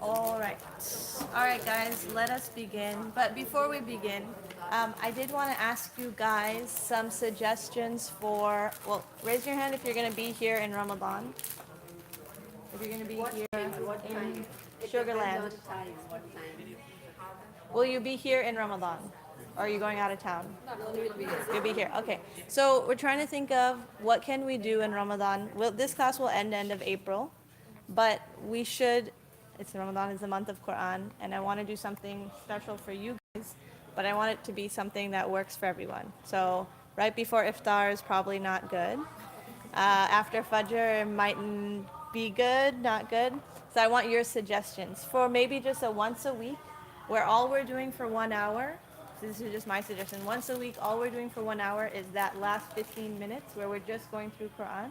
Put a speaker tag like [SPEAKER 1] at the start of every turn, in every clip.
[SPEAKER 1] All right. All right, guys, let us begin. But before we begin, I did want to ask you guys some suggestions for, well, raise your hand if you're going to be here in Ramadan. If you're going to be here in Sugarland. Will you be here in Ramadan? Or are you going out of town? You'll be here. Okay. So we're trying to think of what can we do in Ramadan. Well, this class will end of April, but we should. It's Ramadan is the month of Quran, and I want to do something special for you guys, but I want it to be something that works for everyone. So right before iftar is probably not good. After Fajr, it mightn't be good, not good. So I want your suggestions for maybe just a once a week, where all we're doing for 1 hour. This is just my suggestion. Once a week, all we're doing for 1 hour is that last 15 minutes where we're just going through Quran,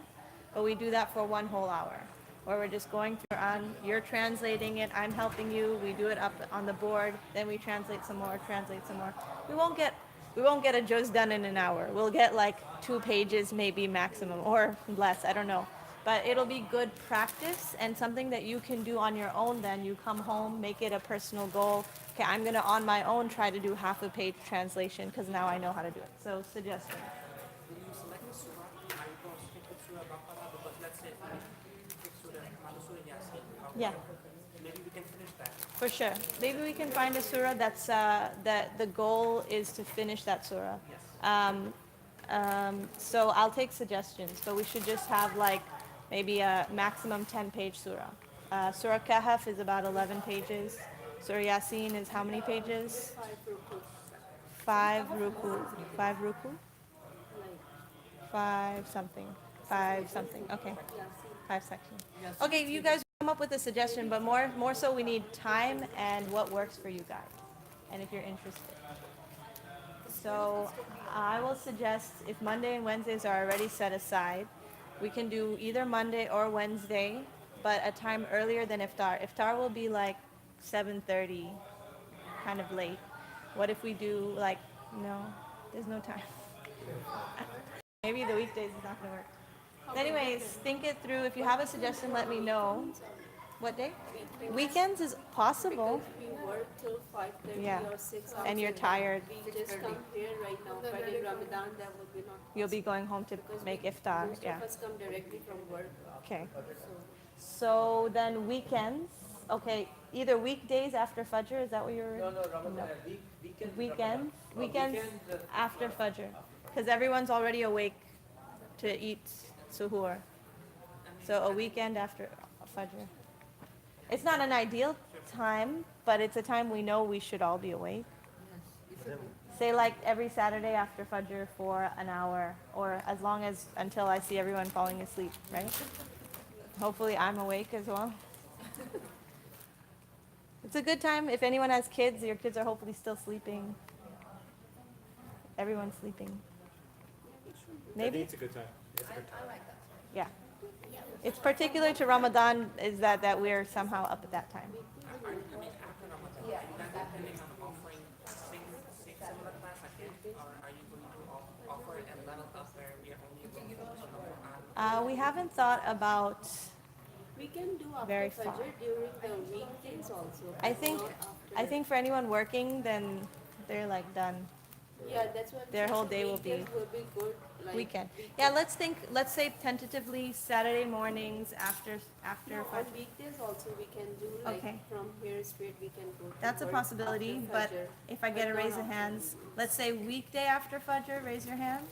[SPEAKER 1] but we do that for one whole hour, where we're just going through Quran. You're translating it. I'm helping you. We do it up on the board. Then we translate some more. Translate some more. We won't get a juz done in an hour. We'll get like 2 pages maybe maximum or less. I don't know. But it'll be good practice and something that you can do on your own then. You come home, make it a personal goal. Okay, I'm going to on my own try to do half a page translation because now I know how to do it. So suggestion. Yeah. For sure. Maybe we can find a surah that's that the goal is to finish that surah. So I'll take suggestions, but we should just have like maybe a maximum 10-page surah. Surah Kahf is about 11 pages. Surah Yasin is how many pages? 5 ruku. 5 ruku? 5 something. 5 something. Okay. 5 sections. Okay, you guys come up with a suggestion, but more so we need time and what works for you guys, and if you're interested. So I will suggest if Monday and Wednesdays are already set aside, we can do either Monday or Wednesday, but a time earlier than iftar. Iftar will be like 7:30, kind of late. What if we do like, no, there's no time. Maybe the weekdays is not gonna work. Anyways, think it through. If you have a suggestion, let me know. What day? Weekends is possible.
[SPEAKER 2] We work till 5:30
[SPEAKER 1] Yeah.
[SPEAKER 2] or 6 hours.
[SPEAKER 1] And you're
[SPEAKER 2] a day.
[SPEAKER 1] tired.
[SPEAKER 2] We just come here right now, but in Ramadan that would be not
[SPEAKER 1] You'll be going home to
[SPEAKER 2] because
[SPEAKER 1] make iftar.
[SPEAKER 2] most
[SPEAKER 1] Yeah.
[SPEAKER 2] of us come directly from work.
[SPEAKER 1] Okay.
[SPEAKER 2] So
[SPEAKER 1] So then weekends. Okay. Either weekdays after Fajr. Is that what you're?
[SPEAKER 3] No, Ramadan. Weekend.
[SPEAKER 1] Weekends. Weekends
[SPEAKER 3] Weekend,
[SPEAKER 1] after Fajr, because everyone's already awake to eat suhoor. So a weekend after Fajr. It's not an ideal time, but it's a time we know we should all be awake. Say like every Saturday after Fajr for an hour, or as long as until I see everyone falling asleep, right? Hopefully I'm awake as well. It's a good time. If anyone has kids, your kids are hopefully still sleeping. Everyone's sleeping.
[SPEAKER 4] I
[SPEAKER 1] Maybe?
[SPEAKER 4] think it's a good time. It's a good time.
[SPEAKER 1] Yeah. It's particular to Ramadan is that we're somehow up at that time. We haven't thought about,
[SPEAKER 2] we can do after
[SPEAKER 1] Very
[SPEAKER 2] Fajr
[SPEAKER 1] far.
[SPEAKER 2] during the weekdays also.
[SPEAKER 1] I think,
[SPEAKER 2] Not
[SPEAKER 1] I
[SPEAKER 2] after.
[SPEAKER 1] think for anyone working, then they're like done.
[SPEAKER 2] Yeah, that's what.
[SPEAKER 1] their whole day will be
[SPEAKER 2] weekends will be good. Like
[SPEAKER 1] Weekend. Yeah, let's say tentatively Saturday mornings after
[SPEAKER 2] No,
[SPEAKER 1] Fajr.
[SPEAKER 2] on weekdays also we can do like
[SPEAKER 1] Okay.
[SPEAKER 2] from here straight we can go. To
[SPEAKER 1] That's a
[SPEAKER 2] work
[SPEAKER 1] possibility,
[SPEAKER 2] after
[SPEAKER 1] but
[SPEAKER 2] Fajr.
[SPEAKER 1] if I get
[SPEAKER 2] But
[SPEAKER 1] a
[SPEAKER 2] not
[SPEAKER 1] raise of
[SPEAKER 2] after
[SPEAKER 1] hands, let's say weekday after Fajr, raise your hand.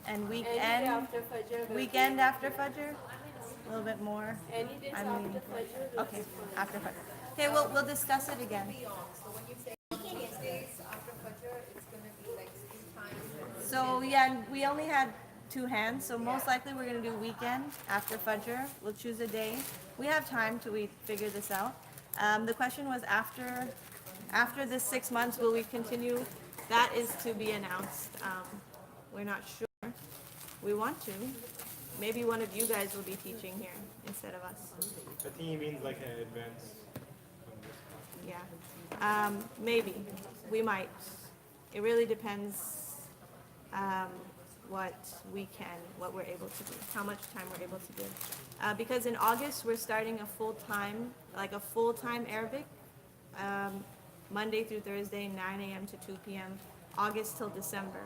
[SPEAKER 1] And
[SPEAKER 2] Any day
[SPEAKER 1] weekend,
[SPEAKER 2] after Fajr. will
[SPEAKER 1] weekend
[SPEAKER 2] be-
[SPEAKER 1] after Fajr, a little bit more.
[SPEAKER 2] Any days
[SPEAKER 1] I
[SPEAKER 2] after
[SPEAKER 1] mean,
[SPEAKER 2] Fajr. will
[SPEAKER 1] Okay,
[SPEAKER 2] be fine.
[SPEAKER 1] after Fajr. Okay, we'll discuss it again. So yeah, and we only had 2 hands, so most likely we're gonna do weekend after Fajr. We'll choose a day. We have time till we figure this out. The question was after this 6 months, will we continue? That is to be announced. We're not sure. We want to. Maybe one of you guys will be teaching here instead of us.
[SPEAKER 4] I think he means like an advance from this class.
[SPEAKER 1] Yeah. Maybe. We might. It really depends. what we can, what we're able to do, how much time we're able to give. Because in August, we're starting a full-time Arabic, Monday through Thursday, 9 a.m. to 2 p.m., August till December.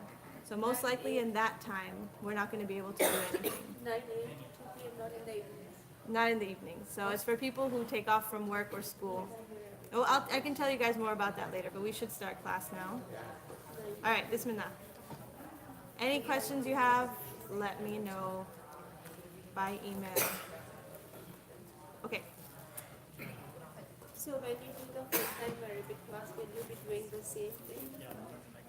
[SPEAKER 1] So most likely in that time, we're not going to be able to do anything.
[SPEAKER 2] 9 a.m. to 2 p.m., not in the evening.
[SPEAKER 1] Not in the evening. So it's for people who take off from work or school. Oh, I can tell you guys more about that later, but we should start class now. All right, Bismillah. Any questions you have, let me know by email. Okay.
[SPEAKER 2] So when you do the full-time Arabic class, will you be doing the same thing?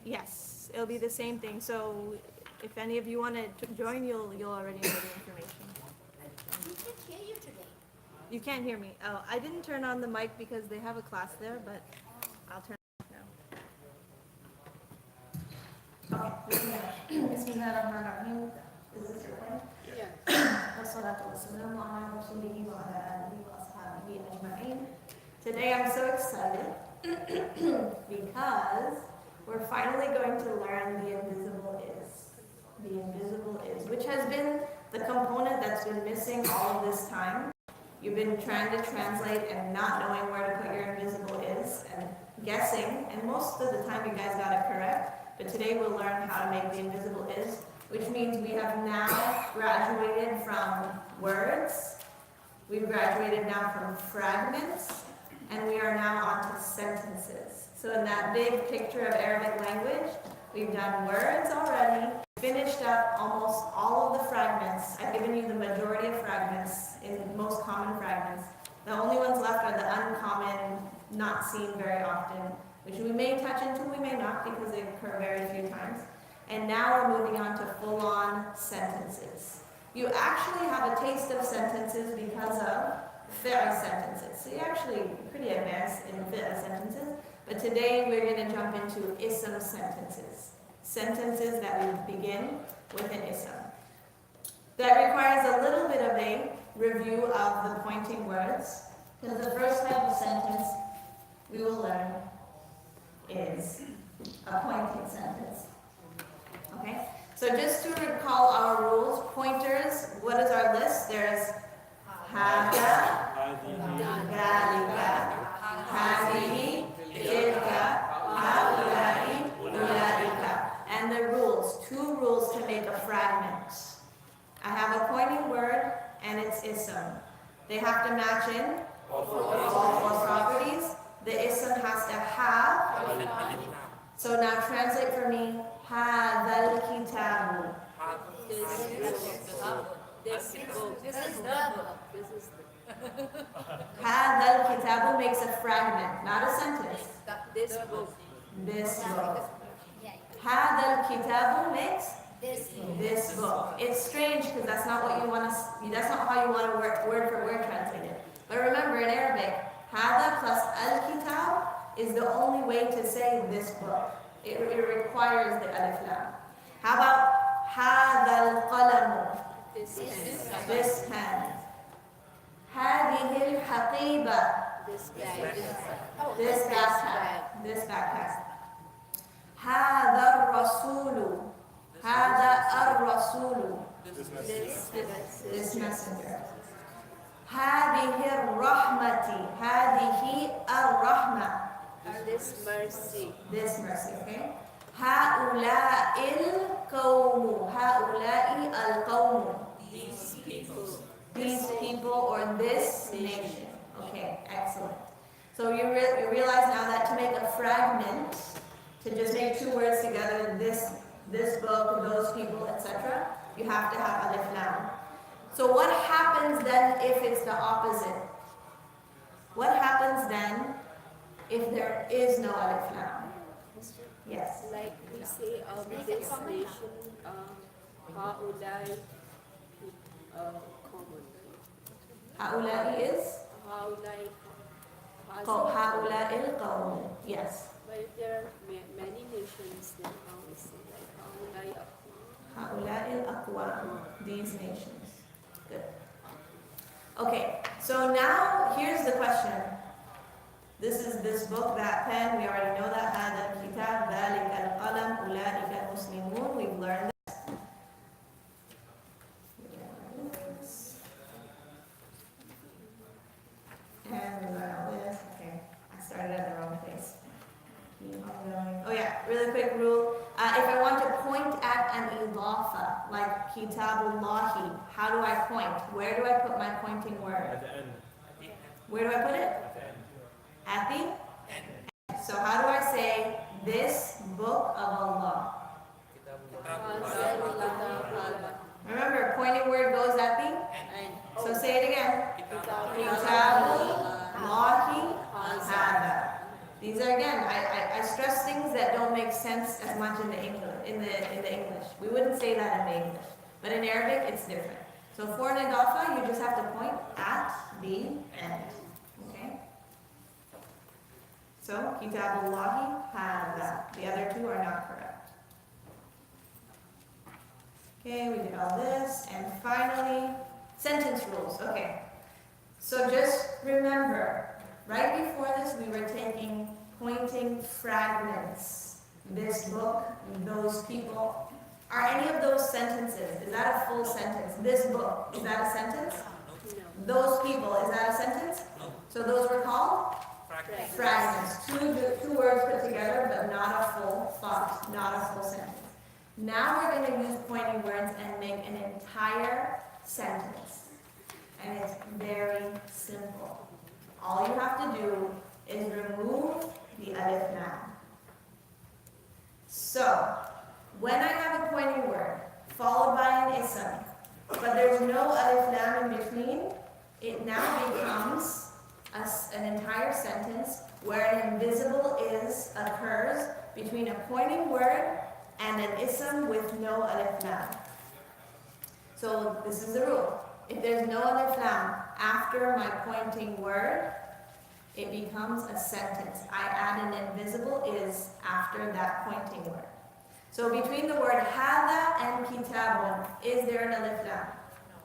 [SPEAKER 1] Yes, it'll be the same thing. So if any of you want to join, you'll already know the information.
[SPEAKER 5] We can't hear you today.
[SPEAKER 1] You can't hear me. Oh, I didn't turn on the mic because they have a class there, but I'll turn it on now. Okay. Bismillahirrahmanirrahim. Is this recording?
[SPEAKER 2] Yeah.
[SPEAKER 1] Wassalatu wassalamu ala rasulihi wa ala alihi wa ashabihi ajma'in. Today I'm so excited because we're finally going to learn the invisible is. The invisible is, which has been the component that's been missing all of this time. You've been trying to translate and not knowing where to put your invisible is and guessing, and most of the time you guys got it correct. But today we'll learn how to make the invisible is, which means we have now graduated from words, we've graduated now from fragments, and we are now on to sentences. So in that big picture of Arabic language, we've done words already, finished up almost all of the fragments. I've given you the majority of fragments, in the most common fragments. The only ones left are the uncommon, not seen very often, which we may touch into, we may not, because they occur very few times. And now we're moving on to full-on sentences. You actually have a taste of sentences because of fi'l sentences. So you're actually pretty advanced in fi'l sentences. But today we're going to jump into ism sentences. Sentences that will begin with an ism. That requires a little bit of a review of the pointing words, because the first type of sentence we will learn is a pointing sentence. Okay? So just to recall our rules, pointers, what is our list? There's hada, dhalika, hadihi, tilka, haulai, ulaika. And the rules, 2 rules to make a fragment. I have a pointing word and it's ism. They have to match in all 4 properties. The ism has to have. So now translate for me. Hadal kitabu.
[SPEAKER 2] This book.
[SPEAKER 5] This is the book.
[SPEAKER 2] This is
[SPEAKER 1] Hadal kitabu makes a fragment, not a sentence.
[SPEAKER 2] this book.
[SPEAKER 1] This book.
[SPEAKER 5] Yeah,
[SPEAKER 1] Hadal kitabu makes
[SPEAKER 5] this book.
[SPEAKER 1] this book. It's strange because that's not what you want to. That's not how you want to word for word translate it. But remember, in Arabic, hada plus al-kitab is the only way to say this book. It requires the alif lam. How about hada al-qalamu?
[SPEAKER 2] This pen.
[SPEAKER 1] This pen. Hadihi al-haqiba.
[SPEAKER 2] This bag.
[SPEAKER 1] This backpack. This backpack. Hada al-rasulu. Hada al-rasulu. This messenger. هذه الرحمة. هذه الرحمة.
[SPEAKER 2] This mercy.
[SPEAKER 1] This mercy, okay? هؤلاء القوم. هؤلاء القوم.
[SPEAKER 2] These people.
[SPEAKER 1] These people or this nation. Okay, excellent. So you realize now that to make a fragment, to just make 2 words together, this book, those people, etc., you have to have alif lam. So what happens then if it's the opposite? What happens then if there is no alif lam? Yes.
[SPEAKER 2] Like we say, this nation, haulai, common.
[SPEAKER 1] هؤلاء is
[SPEAKER 2] Haulai,
[SPEAKER 1] هؤلاء القوم. Yes.
[SPEAKER 2] but if there are many nations, then how we say like haulai akwa.
[SPEAKER 1] هؤلاء الأقوام. These nations. Good. Okay, so now here's the question. This is this book, that pen, we already know that. هذا الكتاب ذلك القلم أولئك المسلمون. We've learned that. like Kitabullahi. How do I point? Where do I put my pointing word?
[SPEAKER 4] At the end.
[SPEAKER 1] Where do I put it?
[SPEAKER 4] At the end.
[SPEAKER 1] At the end. So how do I say this book of Allah? Remember, pointing word goes at the end. So say it again. Kitabullahi hada. These are again, I stress things that don't make sense as much in the English. We wouldn't say that in the English, but in Arabic it's different. So for an idafa, you just have to point at the end. Okay. So Kitabullahi hada. The other two are not correct. Okay, we did all this, and finally, sentence rules. Okay. So just remember. Right before this, we were taking pointing fragments. This book, those people. Are any of those sentences? Is that a full sentence? This book, is that a sentence? Those people, is that a sentence? So those were called? Fragments. Two words put together, but not a full thought, not a full sentence. Now we're going to use pointing words and make an entire sentence. And it's very simple. All you have to do is remove the alif lam. So, when I have a pointing word followed by an ism, but there's no alif lam in between, it now becomes an entire sentence where an invisible is occurs between a pointing word and an ism with no alif lam. So this is the rule. If there's no alif lam after my pointing word, it becomes a sentence. I add an invisible is after that pointing word. So between the word hada and kitabun, is there an alif lam?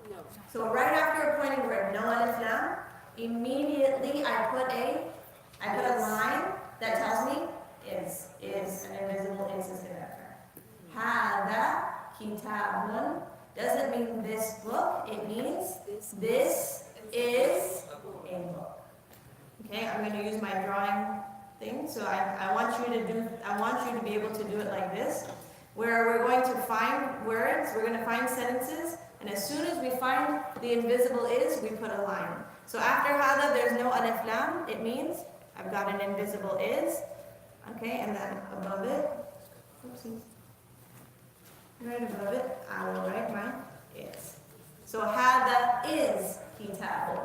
[SPEAKER 2] No.
[SPEAKER 1] So right after a pointing word, no alif lam, immediately I put a line that tells me is an invisible is going to occur. Hada kitabun doesn't mean this book, it means this is a book. Okay, I'm going to use my drawing thing. So I want you to be able to do it like this, where we're going to find words, we're going to find sentences, and as soon as we find the invisible is, we put a line. So after hada, there's no alif lam. It means I've got an invisible is. Okay, and then above it, oopsies. Right above it, I will write my is. So hada is kitabun.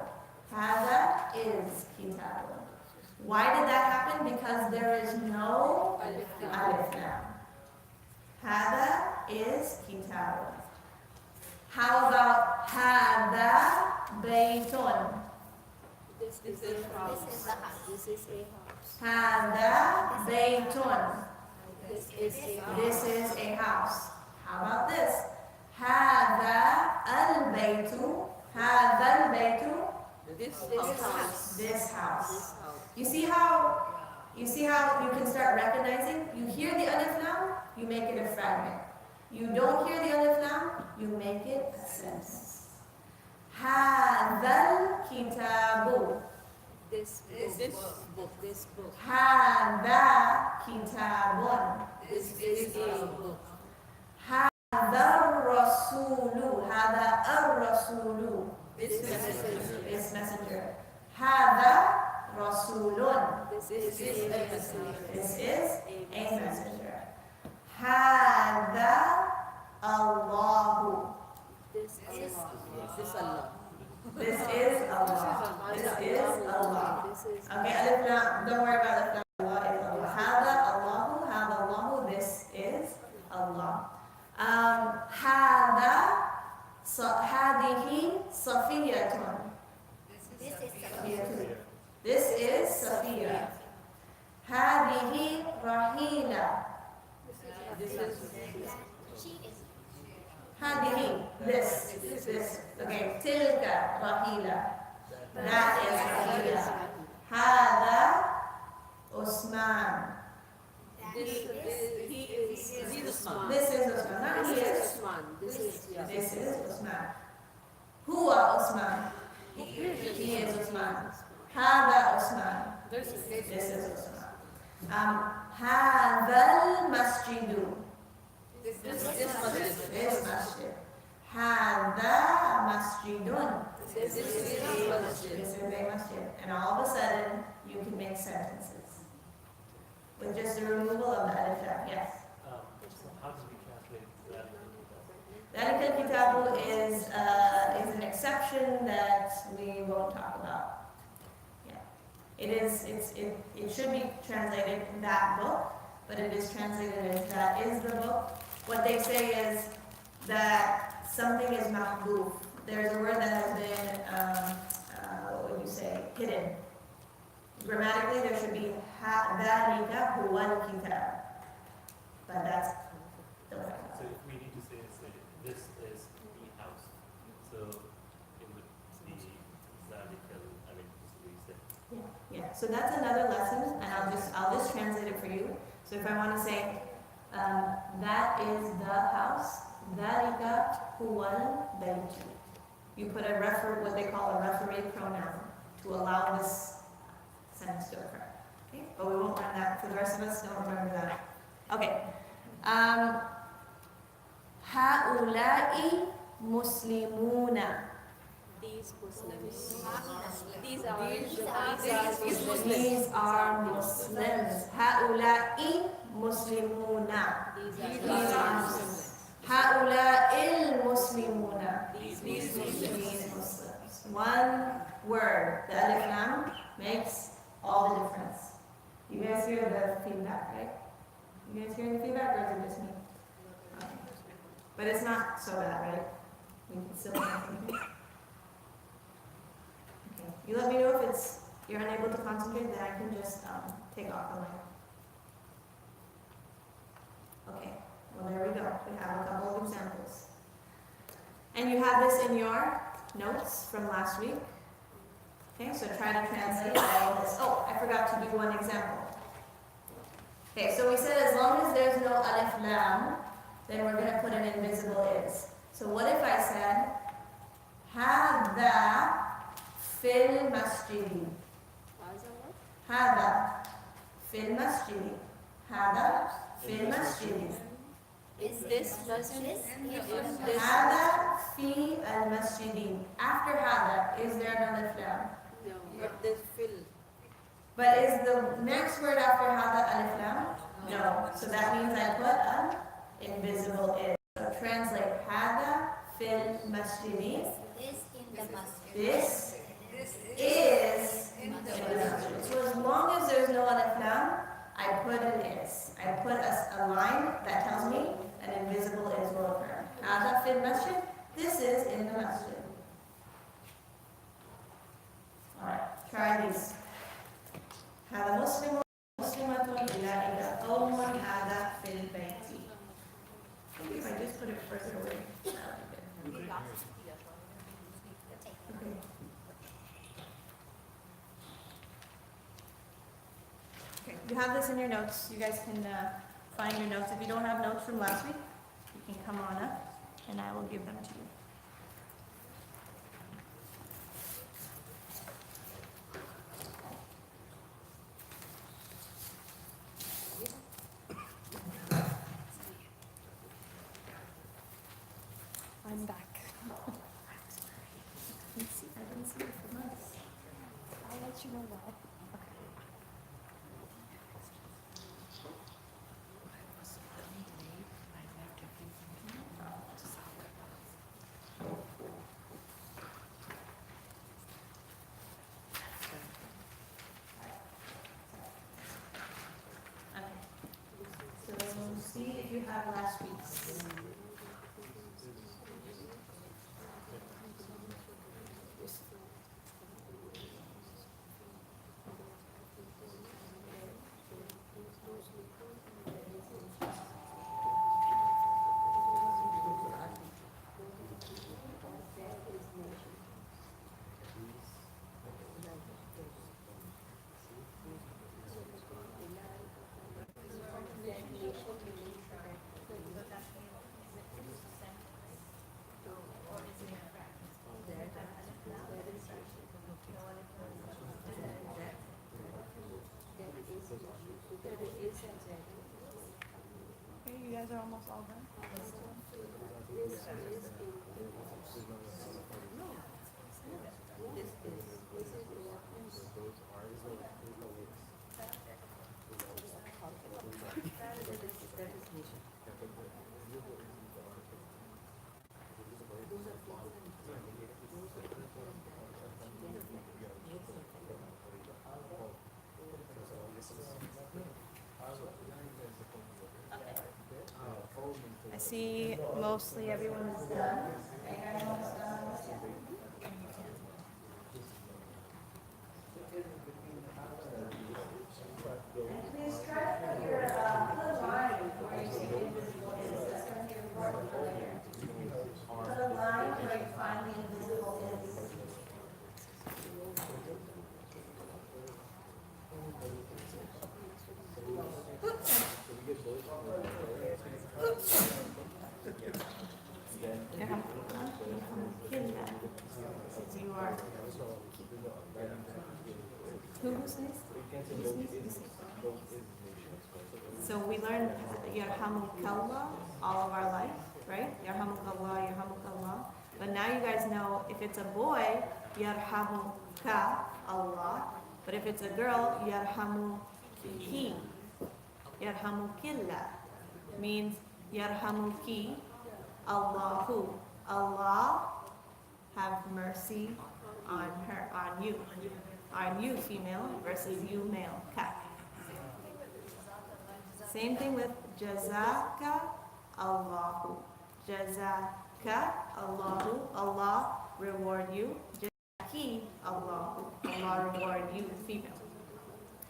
[SPEAKER 1] Hada is kitabun. Why did that happen? Because there is no alif lam. Hada is kitabun. How about hada baytun?
[SPEAKER 2] This is a house. This is a house.
[SPEAKER 1] Hada baytun.
[SPEAKER 2] This is a house.
[SPEAKER 1] This is a house. How about this? Hada al-baytu. Hada al-baytu.
[SPEAKER 2] This house.
[SPEAKER 1] This house.
[SPEAKER 2] This house.
[SPEAKER 1] You see how you can start recognizing? You hear the alif lam, you make it a fragment. You don't hear the alif lam, you make it a sentence. Hadal kitabu.
[SPEAKER 2] This book. This book.
[SPEAKER 1] Hada kitabun.
[SPEAKER 2] This is a book.
[SPEAKER 1] Hada rasulu. Hada ar-rasulu.
[SPEAKER 2] This messenger.
[SPEAKER 1] This messenger. Hada rasulun.
[SPEAKER 2] This is a messenger.
[SPEAKER 1] This is a messenger. Hada Allahu.
[SPEAKER 2] This is Allah.
[SPEAKER 1] This is Allah. This is Allah.
[SPEAKER 2] This is
[SPEAKER 1] Okay, alif lam. Don't worry about alif lam. Allah is Allah. Hada Allahu. Hada Allahu. This is Allah. Hadihi Safiyatun. This is Safiya. Hadihi Rahila. Hadihi. This. Okay. Tilka Rahila. That is Rahila. Hada Osman.
[SPEAKER 2] This is Usman.
[SPEAKER 1] This is Osman. Not he is.
[SPEAKER 2] Usman. This
[SPEAKER 1] This is Osman. Huwa Osman. He is Osman. Hada Osman. This is Osman. Hada al-masjidu. This masjid. Hada masjidun.
[SPEAKER 2] This is a masjid.
[SPEAKER 1] This is a masjid. And all of a sudden, you can make sentences. With just the removal of the alif lam. Yes.
[SPEAKER 3] So how do we translate that?
[SPEAKER 1] Dhalika al-kitabu is an exception that we won't talk about. Yeah. It should be translated that book, but it is translated as that is the book. What they say is that something is mahdoof. There's a word that has been, what would you say, hidden. Grammatically, there should be dhalika huwa al-kitab. But that's the way.
[SPEAKER 3] So if we need to say this is the house. So it would be Zalical, I mean, we say.
[SPEAKER 1] Yeah, so that's another lesson, and I'll just translate it for you. So if I want to say, that is the house, dhalika huwal baytu. You put what they call a referee pronoun to allow this sentence to occur. Okay, but we won't learn that. For the rest of us, don't remember that. Okay. Haula'i muslimuna.
[SPEAKER 2] These Muslims.
[SPEAKER 5] These
[SPEAKER 1] These are Muslims. Haula'i muslimuna.
[SPEAKER 2] These
[SPEAKER 1] These are Muslims. Haula'il muslimuna. These Muslims. One word. The alif lam makes all the difference. You guys hear the feedback, right? You guys hearing the feedback, or is it just me? Okay. But it's not so bad, right? We can still hear something. Okay. You let me know if you're unable to concentrate, then I can just take off the mic. Okay. Well, there we go. We have a couple of examples. And you have this in your notes from last week. Okay, so try to translate all this. Oh, I forgot to do one example. Okay, so we said as long as there's no alif lam, then we're going to put an invisible is. So what if I said, Hada fil masjidi. Hada fil masjidi. Hada fil masjidi.
[SPEAKER 2] Is this masjid?
[SPEAKER 1] Hada fi al masjidi. After hada, is there an alif lam?
[SPEAKER 2] No, but this fill.
[SPEAKER 1] But is the next word after hada alif lam? No. So that means I put an invisible is. So translate hada fil masjidi.
[SPEAKER 5] This in the masjid.
[SPEAKER 1] This is in the masjid. So as long as there's no alif lam, I put an is. I put a line that tells me an invisible is will occur. Hada fil masjid. This is in the masjid. Alright, try these. هذا مسلم مسلمة أولئك قوم هذا في البيت. Maybe if I just put it further away. That would be good. Okay. Okay, you have this in your notes. You guys can find your notes. If you don't have notes from last week, you can come on up and I will give them to you. I'm back. I didn't see it for months. I'll let you know why. Okay. So see if you have last week's. Okay, you guys are almost all done.
[SPEAKER 2] This is in
[SPEAKER 1] see mostly everyone is done. Are you guys almost done on this yet? And please try to put your put a line where you see the invisible is. That's going to be important later. Put a line where you find the invisible is. You are. Who sneezed? So we learned Yarhamukallah all of our life, right? Yarhamukallah, Yarhamukallah. But now you guys know if it's a boy, Yarhamuka Allah. But if it's a girl, Yarhamuki. Yarhamukillah means Yarhamuki Allahu. Allah have mercy on her, on you female versus you male. Ka. Same thing with Jazaka Allahu. Jazaka Allahu. Allah reward you. Jazaki Allahu. Allah reward you female.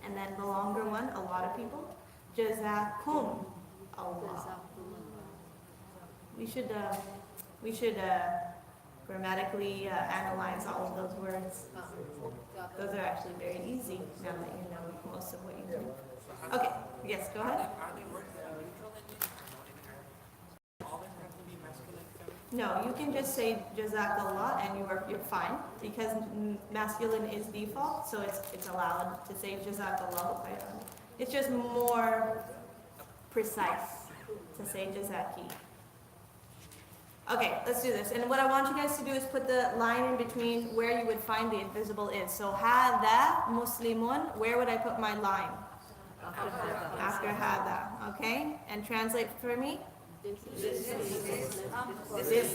[SPEAKER 1] And then the longer one, a lot of people. Jazakum Allah. We should grammatically analyze all of those words. Those are actually very easy now that you know most of what you do. Okay, yes, go ahead. No, you can just say Jazakallah and you're fine because masculine is default, so it's allowed to say Jazakallahu khairan. It's just more precise to say Jazaki. Okay, let's do this. And what I want you guys to do is put the line in between where you would find the invisible is. So, hada muslimun, where would I put my line? After hada, okay? And translate for me. This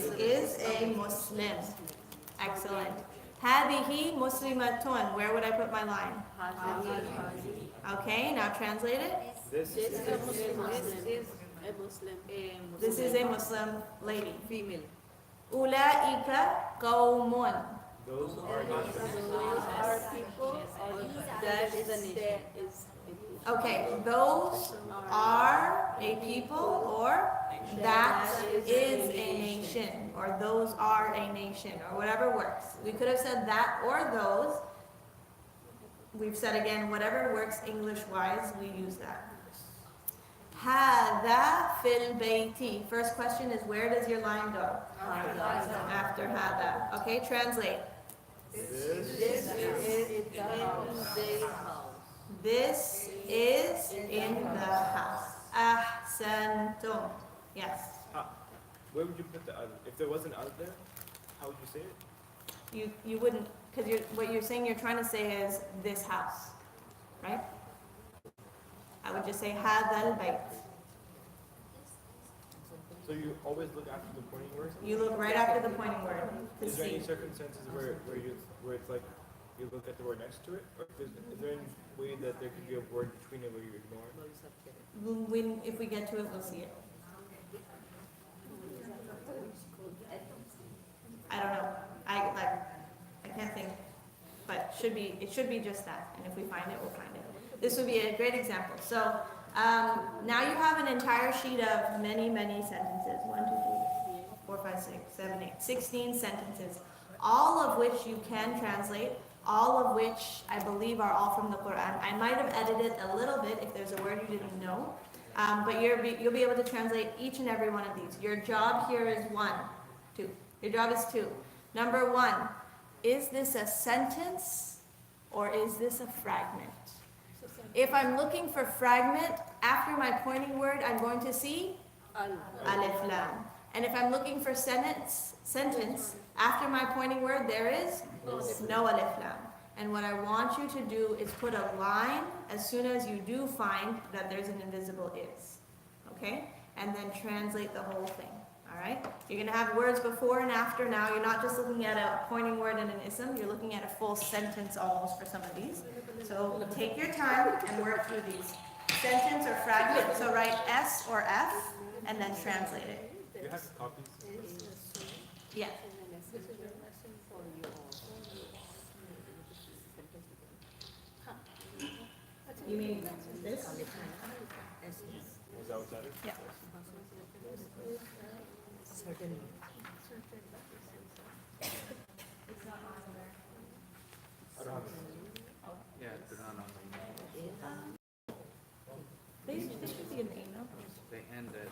[SPEAKER 1] is a Muslim. Excellent. Hadihi muslimatun, where would I put my line? Okay, now translate it.
[SPEAKER 4] This
[SPEAKER 2] This is a Muslim.
[SPEAKER 1] This is a Muslim lady.
[SPEAKER 6] Female.
[SPEAKER 1] Ulaika qawmun.
[SPEAKER 4] those are not
[SPEAKER 2] Those are people, or
[SPEAKER 6] That is a nation.
[SPEAKER 2] that is a people.
[SPEAKER 1] Okay, those are a people or that is a nation or those are a nation or whatever works. We could have said that or those. We've said again, whatever works English-wise, we use that. Hada fil bayti. First question is where does your line go? After hada. Okay, translate.
[SPEAKER 6] This is in the house.
[SPEAKER 1] This is in the house. Ahsantum. Yes.
[SPEAKER 4] Where would you put the other? If there wasn't out there, how would you say it?
[SPEAKER 1] You wouldn't, because what you're saying you're trying to say is this house, right? I would just say hadal bayt.
[SPEAKER 4] So you always look after the pointing word?
[SPEAKER 1] You look right after the pointing word to
[SPEAKER 4] Is there any
[SPEAKER 1] see.
[SPEAKER 4] circumstances where it's like you look at the word next to it? Or is there any way that there could be a word between it where you ignore it?
[SPEAKER 1] If we get to it, we'll see it. I don't know. I can't think, but it should be just that. And if we find it, we'll find it. This would be a great example. So now you have an entire sheet of many sentences. 1, 2, 3, 4, 5, 6, 7, 8, 16 sentences, all of which you can translate, all of which I believe are all from the Quran. I might have edited a little bit if there's a word you didn't know, but you'll be able to translate each and every one of these. Your job here is 1, 2. Your job is 2. Number 1, is this a sentence or is this a fragment? If I'm looking for fragment, after my pointing word, I'm going to see alif lam. And if I'm looking for sentence, after my pointing word, there is no alif lam. And what I want you to do is put a line as soon as you do find that there's an invisible is. Okay? And then translate the whole thing. Alright? You're going to have words before and after now. You're not just looking at a pointing word and an ism. You're looking at a full sentence almost for some of these. So take your time and work through these. Sentence or fragment. So write S or F and then translate it.
[SPEAKER 4] have copies?
[SPEAKER 1] Yeah.
[SPEAKER 2] For you all.
[SPEAKER 1] You mean this?
[SPEAKER 4] Is that what that is?
[SPEAKER 1] Yeah.
[SPEAKER 4] I don't have it.
[SPEAKER 7] Yeah, they're not on
[SPEAKER 1] They should be in the email.
[SPEAKER 7] they ended.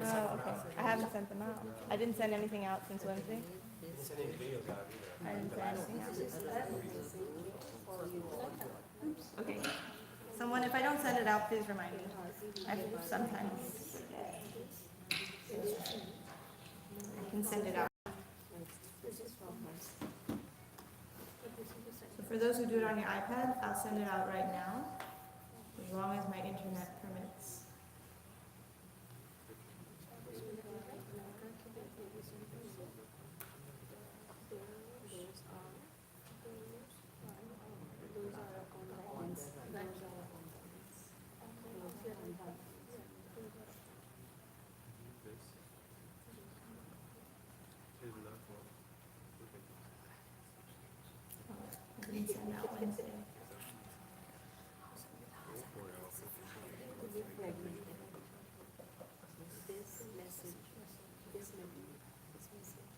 [SPEAKER 1] Oh, okay. I haven't sent them out. I didn't send anything out since Wednesday.
[SPEAKER 4] Didn't send any videos out either.
[SPEAKER 1] I didn't send anything out. Okay. Someone, if I don't send it out, please remind me. I sometimes I can send it out. So for those who do it on your iPad, I'll send it out right now, as long as my internet permits. I didn't send out Wednesday.
[SPEAKER 2] This message, this message, this message.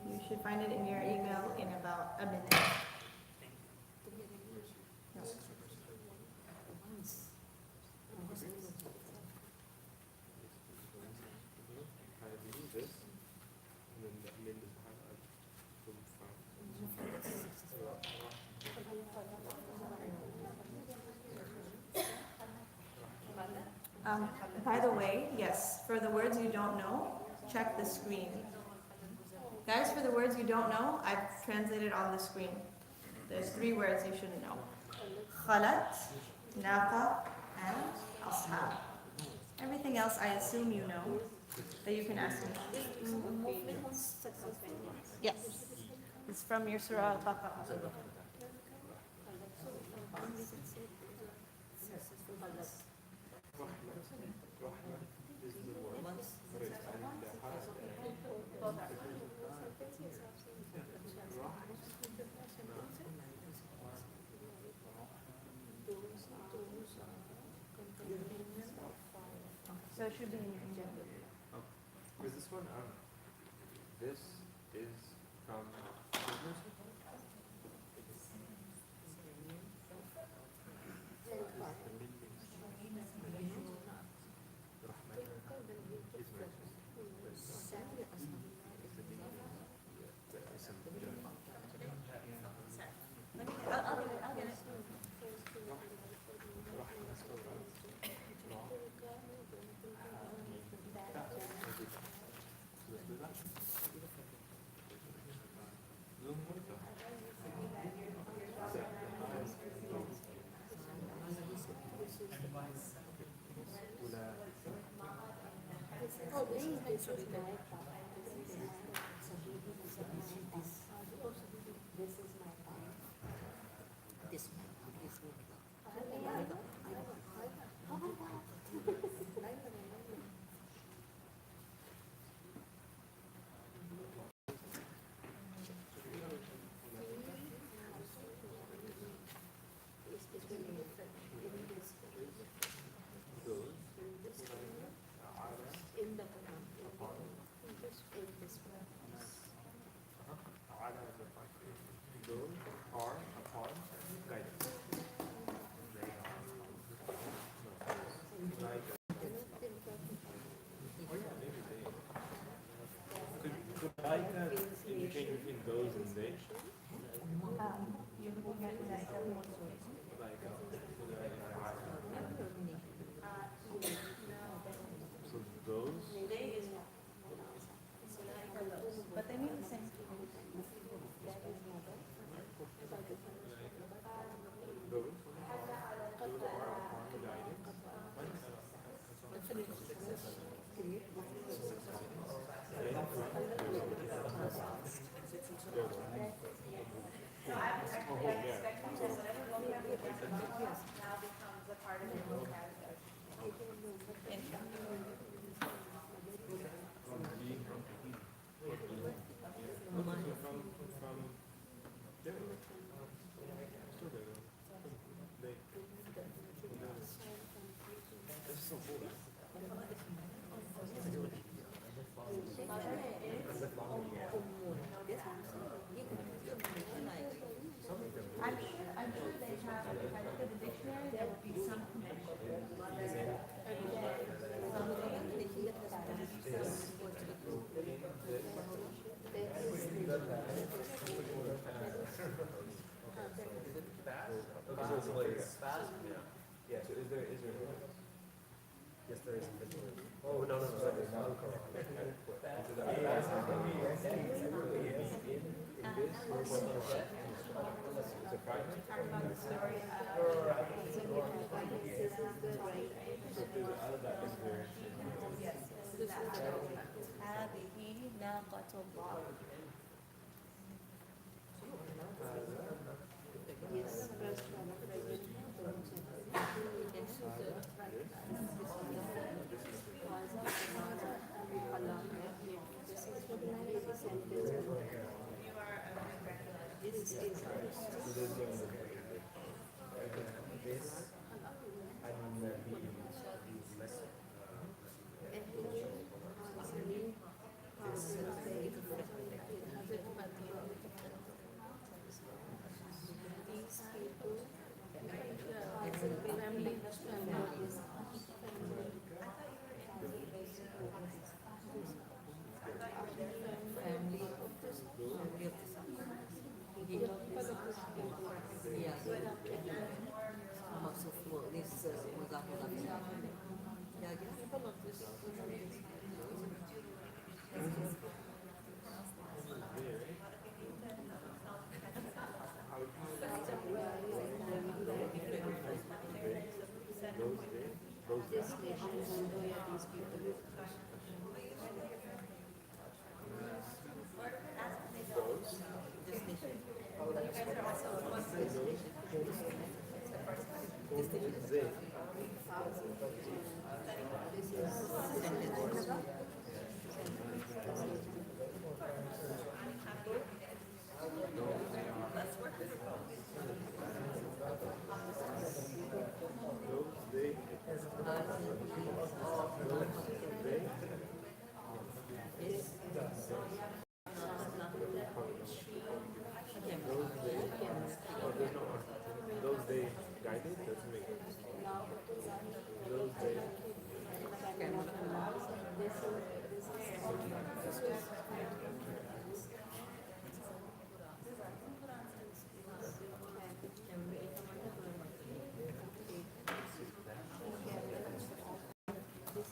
[SPEAKER 1] You should find it in your email in about a minute. No.
[SPEAKER 4] I do this, and then the min is highlighted. Boom,
[SPEAKER 1] By the way, yes, for the words you don't know, check the screen. Guys, for the words you don't know, I've translated on the screen. There's 3 words you shouldn't know. Khalat, naqa, and ashab. Everything else I assume you know, that you can ask me. Yes. It's from your Surah Al-Baqarah. So it should be in your email.
[SPEAKER 4] Is this one, this is from business?
[SPEAKER 1] I'll get it.
[SPEAKER 2] This is my part. This is my part. This in the Quran, in this
[SPEAKER 4] Those are upon guidance. Could I, So those.
[SPEAKER 1] But they mean the same.
[SPEAKER 4] Those are Mohammedanics.
[SPEAKER 1] I'm sure they have, if I look at the dictionary, there would be some connection.
[SPEAKER 4] Yeah, so is there
[SPEAKER 8] Yes, there is invisible.
[SPEAKER 4] Oh, no, no, no, that is not Is it fragment? So if there's out of that, is there?
[SPEAKER 1] هذه ناقة الله.
[SPEAKER 4] Those they guided, doesn't make those they.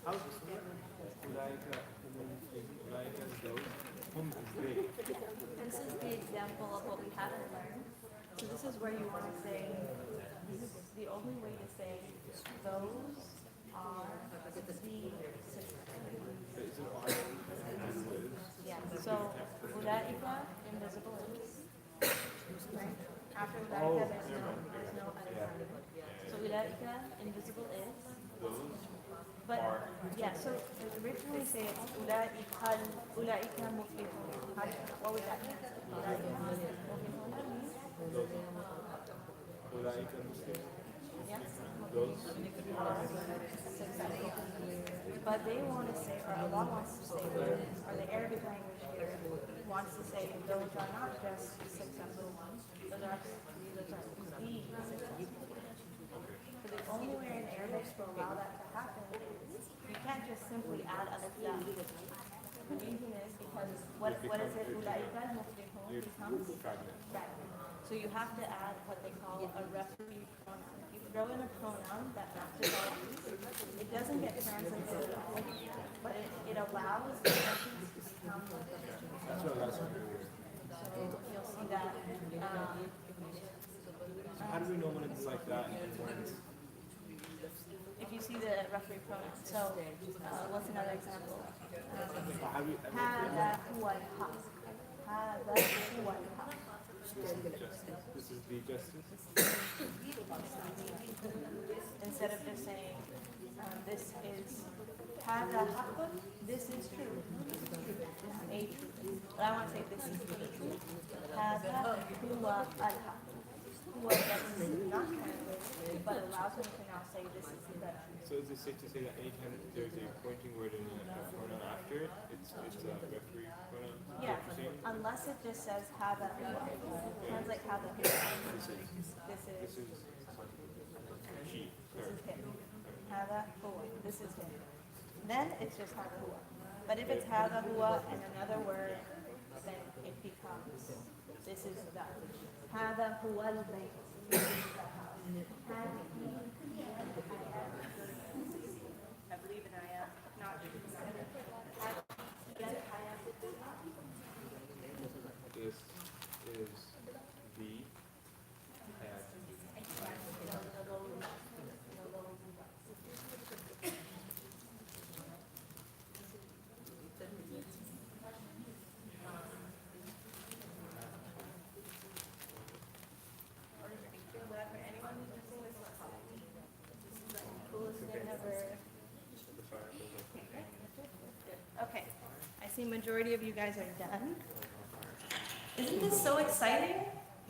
[SPEAKER 4] How's this work? Like those, whom is they?
[SPEAKER 1] This is the example of what we haven't learned. So this is where you want to say, this is the only way to say those are the six. Yeah, so ulaika, invisible is. Right? After ulaika, there's no alif. So ulaika, invisible is. But, yeah, so originally say it's ulaika muflihun. What would that mean? Ulaika muflihun means?
[SPEAKER 4] Ulaika Muslim.
[SPEAKER 1] Yes.
[SPEAKER 4] Those.
[SPEAKER 1] But they want to say, or Allah wants to say, or the Arabic language here wants to say, those are not just successful ones, those are the successful ones. So the only way in Arabic to allow that to happen is you can't just simply add alif lam. The reason is because what is it? Ulaika al-muflihun becomes right. So So you have to add what they call a referee pronoun. If you throw in a pronoun that matches all of these, it doesn't get translated at all, but it allows the sentence to become
[SPEAKER 4] That's what last one.
[SPEAKER 1] so you'll see that.
[SPEAKER 4] So how do we know when it's like that and when it's
[SPEAKER 1] If you see the referee pronoun, so what's another example?
[SPEAKER 4] how do we
[SPEAKER 1] هذا هو الحق. هذا هو الحق.
[SPEAKER 4] justice? This is the justice.
[SPEAKER 1] Instead of just saying this is هذا حق, this is true. This is true. This is a truth. But I want to say this is the truth. هذا هو الحق. Who doesn't not translate, but allows me to now say this is the truth.
[SPEAKER 4] So is it safe to say that anytime there's a pointing word and a pronoun after it, it's a referee pronoun? Is that
[SPEAKER 1] Yeah,
[SPEAKER 4] what you're saying?
[SPEAKER 1] unless it just says هذا هو. Translate هذا هو. This is
[SPEAKER 4] This is she.
[SPEAKER 1] this is him. هذا هو. This is him. Then it's just هذا هو. But if it's هذا هو and another word, then it becomes this is that. هذا هو البيت. This is the house. هذه I believe in I am not
[SPEAKER 4] This is the hat.
[SPEAKER 1] Okay, I see majority of you guys are done. Isn't this so exciting?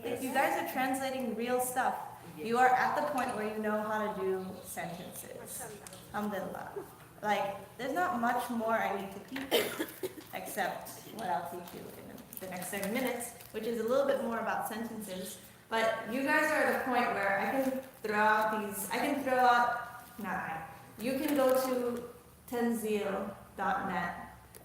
[SPEAKER 1] Like, you guys are translating real stuff. You are at the point where you know how to do sentences. Alhamdulillah. Like, there's not much more I need to teach you, except what I'll teach you in the next 7 minutes, which is a little bit more about sentences. But you guys are at a point where I can throw out, you can go to tanzil.net,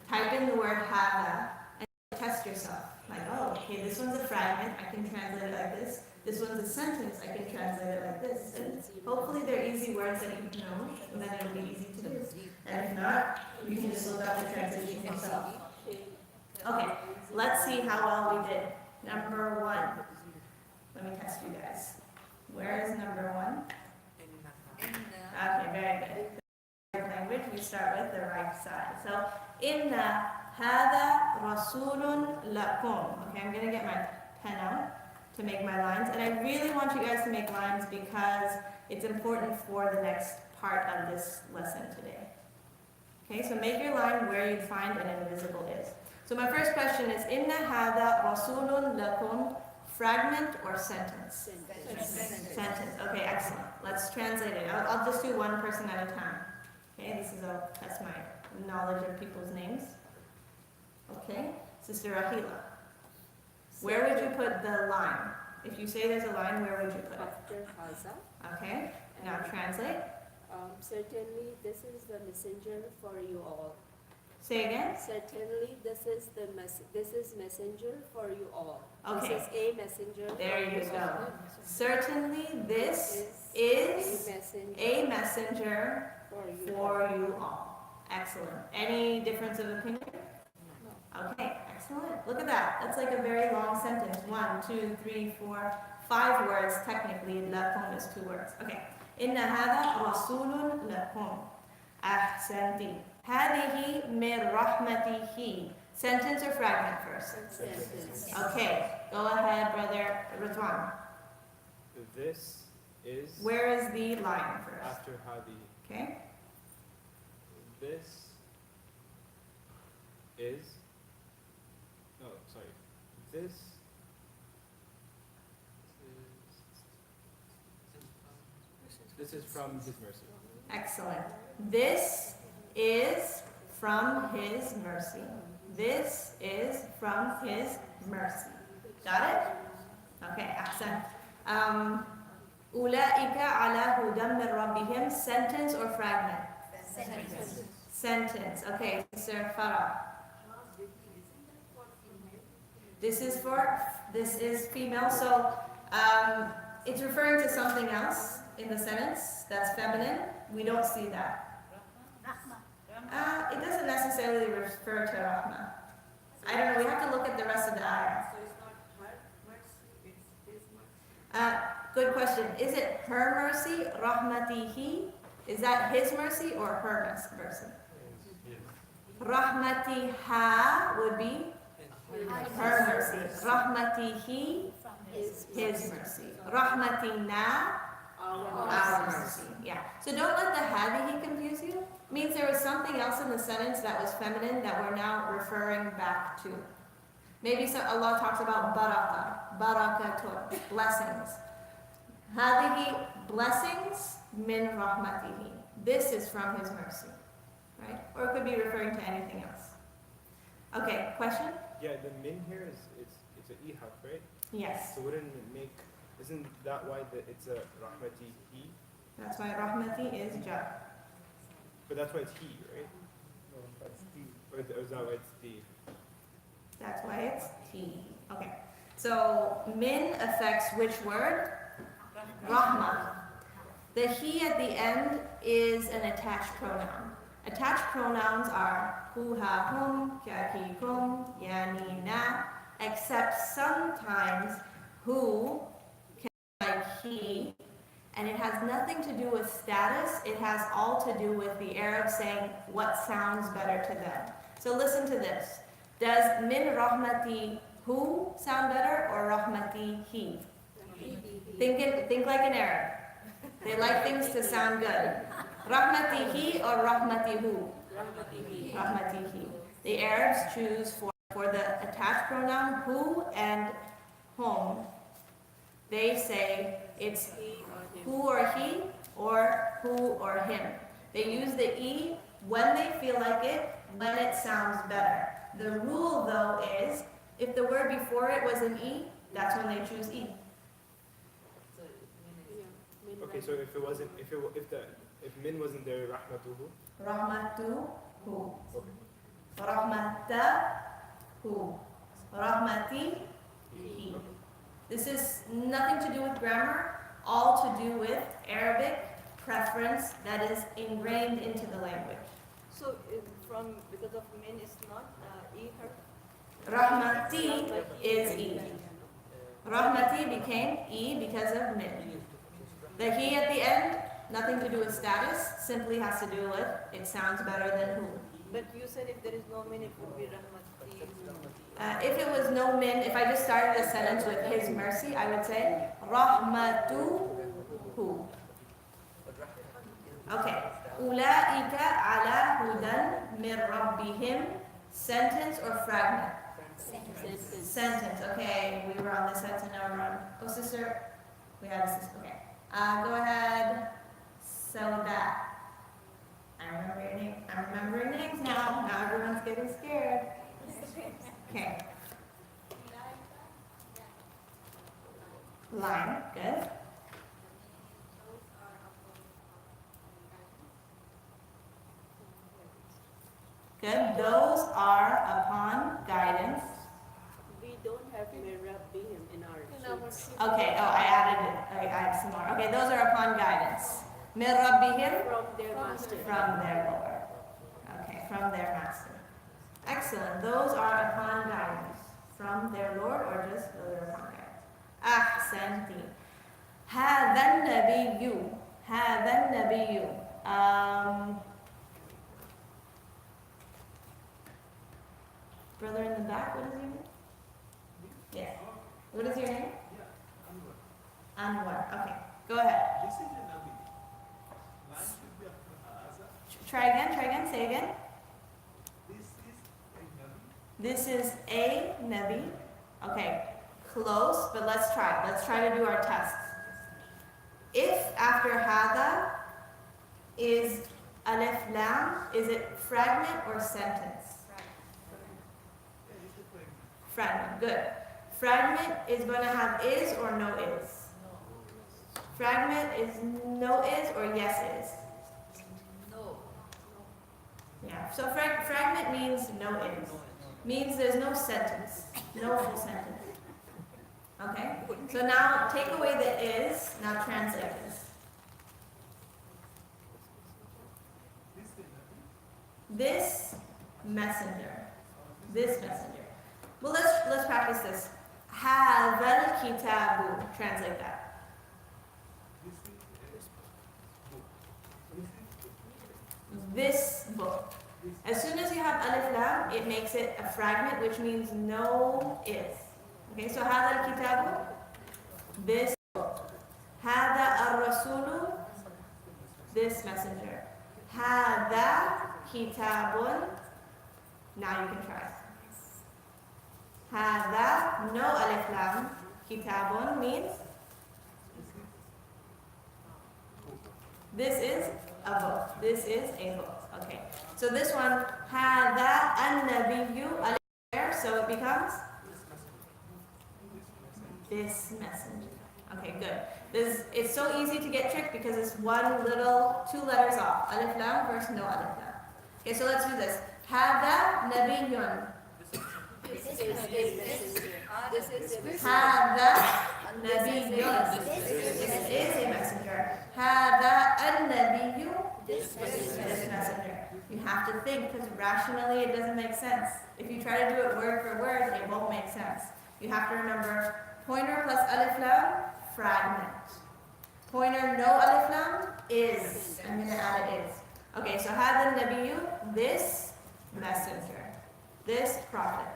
[SPEAKER 1] type in the word hada, and test yourself. Like, oh, okay, this one's a fragment, I can translate it like this. This one's a sentence, I can translate it like this. And hopefully they're easy words that you know, and then it'll be easy to do. And if not, you can just look up the translation yourself. Okay, let's see how well we did. Number 1. Let me test you guys. Where is number 1? Okay, very good. Language, we start with the right side. So, inna hada rasulun lakum. Okay, I'm gonna get my pen out to make my lines, and I really want you guys to make lines because it's important for the next part of this lesson today. Okay, so make your line where you'd find an invisible is. So my first question is, inna hada rasulun lakum, fragment or sentence? Sentence. Okay, excellent. Let's translate it. I'll just do one person at a time. Okay, that's my knowledge of people's names. Okay, Sister Rahila. Where would you put the line? If you say there's a line, where would you put it?
[SPEAKER 2] After Haza,
[SPEAKER 1] Okay, now translate.
[SPEAKER 2] certainly this is the messenger for you all.
[SPEAKER 1] Say again.
[SPEAKER 2] Certainly this is messenger for you all.
[SPEAKER 1] Okay.
[SPEAKER 2] This is a messenger.
[SPEAKER 1] There
[SPEAKER 2] for
[SPEAKER 1] you
[SPEAKER 2] all.
[SPEAKER 1] go. Certainly this
[SPEAKER 2] Is
[SPEAKER 1] is
[SPEAKER 2] a
[SPEAKER 1] a messenger for you all. Excellent. Any difference of opinion? Okay, excellent. Look at that. That's like a very long sentence. 1, 2, 3, 4, 5 words technically. Lakum is 2 words. Okay. Inna hada rasulun lakum. Ahsanti. Hadihi min rahmatihi. Sentence or fragment first?
[SPEAKER 2] Sentence.
[SPEAKER 1] Okay. Go ahead, brother Ridwan.
[SPEAKER 4] This is
[SPEAKER 1] Where is the line first?
[SPEAKER 4] after hadi.
[SPEAKER 1] Okay.
[SPEAKER 4] This is. No, sorry. This is from His mercy.
[SPEAKER 1] Excellent. This is from His mercy. This is from His mercy. Got it? Okay, accent. Ulaika ala hudam min rabbihim. Sentence or fragment?
[SPEAKER 5] Sentence.
[SPEAKER 1] Sentence. Okay, Sir Farah. This is female. So It's referring to something else in the sentence that's feminine. We don't see that. It doesn't necessarily refer to Rahma. I don't know, we have to look at the rest of the ayah.
[SPEAKER 2] So it's not her mercy, it's his mercy.
[SPEAKER 1] Good question. Is it her mercy, rahmatihi? Is that his mercy or her mercy? Rahmatiha would be her mercy. Rahmatihi, his mercy. Rahmatina, our mercy. Yeah. So don't let the hadihi confuse you. It means there was something else in the sentence that was feminine that we're now referring back to. Maybe Allah talks about barakatun, blessings. Hadihi, blessings, min rahmatihi. This is from his mercy, right? Or it could be referring to anything else. Okay, question?
[SPEAKER 4] Yeah, the min here is it's a ihaf, right?
[SPEAKER 1] Yes.
[SPEAKER 4] So wouldn't it make? Isn't that why it's a rahmati he?
[SPEAKER 1] That's why rahmati is jar.
[SPEAKER 4] But that's why it's he, right? Or is that why it's the?
[SPEAKER 1] That's why it's T. Okay. So min affects which word? Rahma. The he at the end is an attached pronoun. Attached pronouns are hu, ha, hum, kya, ki, kum, yani, na, except sometimes who can be like he, and it has nothing to do with status. It has all to do with the Arabs saying what sounds better to them. So listen to this. Does min rahmati hu sound better or rahmati he? Think like an Arab. They like things to sound good. Rahmati he or rahmati hu? Rahmati he. The Arabs choose for the attached pronoun hu and hum. They say it's who or he or who or him. They use the e when they feel like it, when it sounds better. The rule though is if the word before it was an e, that's when they choose e.
[SPEAKER 4] Okay, so if it wasn't, if min wasn't there, rahmatuhu.
[SPEAKER 1] Rahmatuhu.
[SPEAKER 4] Okay.
[SPEAKER 1] Rahmatahu. Rahmati. He. This is nothing to do with grammar, all to do with Arabic preference that is ingrained into the language.
[SPEAKER 6] So because of men it's not e her.
[SPEAKER 1] Rahmati is e. Rahmati became e because of min. The he at the end, nothing to do with status, simply has to do with it sounds better than who.
[SPEAKER 6] But you said if there is no men it would be rahmati.
[SPEAKER 1] If it was no min, if I just started a sentence with his mercy, I would say rahmatuhu. Okay. Ulaika ala hudan min rabbihim. Sentence or fragment? Sentence. Okay, we were on this sentence and now we're on. Oh, sister, we had a sister. Okay. Go ahead. Sauda. I remember your name. I'm remembering names now. Now everyone's getting scared. Okay. Line. Good. Good. Those are upon guidance.
[SPEAKER 2] We don't have Mirabbihim in our sheets.
[SPEAKER 1] Okay. Oh, I added it. I added some more. Okay. Those are upon guidance. Min rabbihim.
[SPEAKER 2] From their master.
[SPEAKER 1] From their Lord. Okay. From their master. Excellent. Those are upon guidance. From their Lord or just those are upon guidance. Ahsanti. Hadha nabiyyu. Hadha nabiyyu. Brother in the back, what is your name? Yes. What is your name? Anwar. Okay. Go ahead.
[SPEAKER 9] This is a Nabi. Line should be after Aza.
[SPEAKER 1] Try again. Say again.
[SPEAKER 9] This is a Nabi.
[SPEAKER 1] This is a Nabi. Okay. Close, but let's try. Let's try to do our test. If after Hada is Alif Lam, is it fragment or sentence? Fragment. Good. Fragment is going to have is or no is. Fragment is no is or yes is.
[SPEAKER 6] No.
[SPEAKER 1] Yeah. So fragment means no is. Means there's no sentence. No full sentence. Okay? So now take away the is, now translate this. This messenger. This messenger. Well, let's practice this. هذا الكتاب. Translate that. This book. As soon as you have alif lam, it makes it a fragment, which means no is. Okay, so هذا الكتاب. This book. هذا الرسول. This messenger. هذا كتاب. Now you can try. هذا no alif lam. كتاب means this is a book. This is a book. Okay. So this one, هذا النبي alif there, so it becomes this messenger. Okay, good. It's so easy to get tricked because it's one little, 2 letters off. Alif lam versus no alif lam. Okay, so let's do this. هذا نبي.
[SPEAKER 2] This is a messenger. This is a messenger.
[SPEAKER 1] هذا نبي. This is a messenger. هذا النبي.
[SPEAKER 2] This messenger.
[SPEAKER 1] This messenger. You have to think because rationally it doesn't make sense. If you try to do it word for word, it won't make sense. You have to remember pointer plus alif lam, fragment. Pointer no alif lam is. I'm going to add it is. Okay, so هذا النبي, this messenger, this prophet.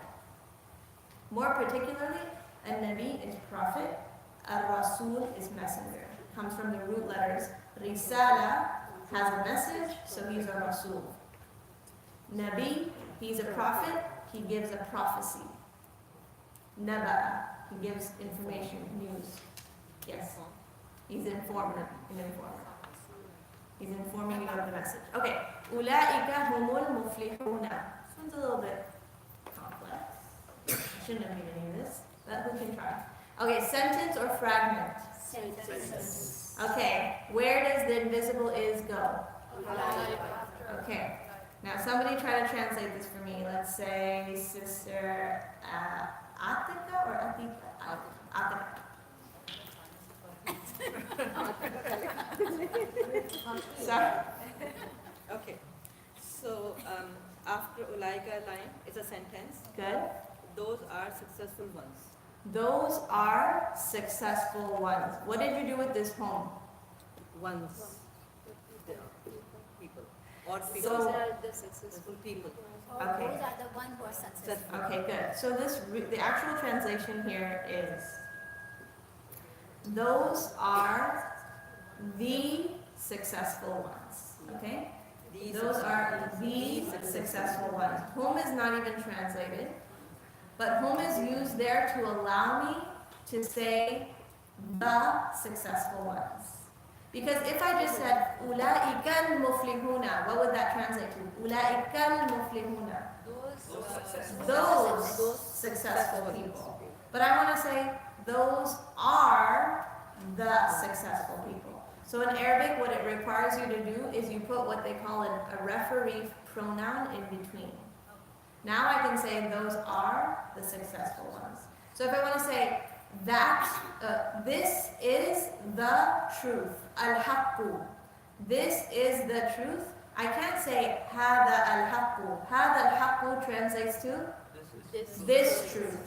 [SPEAKER 1] More particularly, an-nabi is prophet, ar-rasul is messenger. Comes from the root letters. Risala has a message, so he's a rasul. Nabi, he's a prophet, he gives a prophecy. Naba, he gives information, news. Yes, he's an informer. He's informing you of the message. Okay, ulaika humul muflihuna. This one's a little bit complex. Shouldn't have made any of this, but who can try? Okay, sentence or fragment?
[SPEAKER 2] Sentence.
[SPEAKER 1] Okay, where does the invisible is go? Okay, now somebody try to translate this for me. Let's say Sister Atika or Atika? Atika. Sorry.
[SPEAKER 6] Okay. So after Ulaika line is a sentence.
[SPEAKER 1] Good.
[SPEAKER 6] Those are successful ones.
[SPEAKER 1] Those are successful ones. What did you do with this poem?
[SPEAKER 6] Ones. The people. Or
[SPEAKER 1] So-
[SPEAKER 6] people.
[SPEAKER 2] Those are the successful
[SPEAKER 6] people.
[SPEAKER 1] Okay.
[SPEAKER 5] Those are the one who are successful.
[SPEAKER 1] Okay, good. So the actual translation here is, those are the successful ones. Okay?
[SPEAKER 6] These
[SPEAKER 1] Those are the successful ones. Whom is not even translated, but whom is used there to allow me to say the successful ones. Because if I just said ula'ikal muflihuna, what would that translate to? Ula'ikal muflihuna. Those successful people. But I want to say those are the successful people. So in Arabic, what it requires you to do is you put what they call a referee pronoun in between. Now I can say those are the successful ones. So if I want to say that, this is the truth, al-haqqu. This is the truth. I can't say hada al-haqqu. Hada al-haqqu translates to this truth.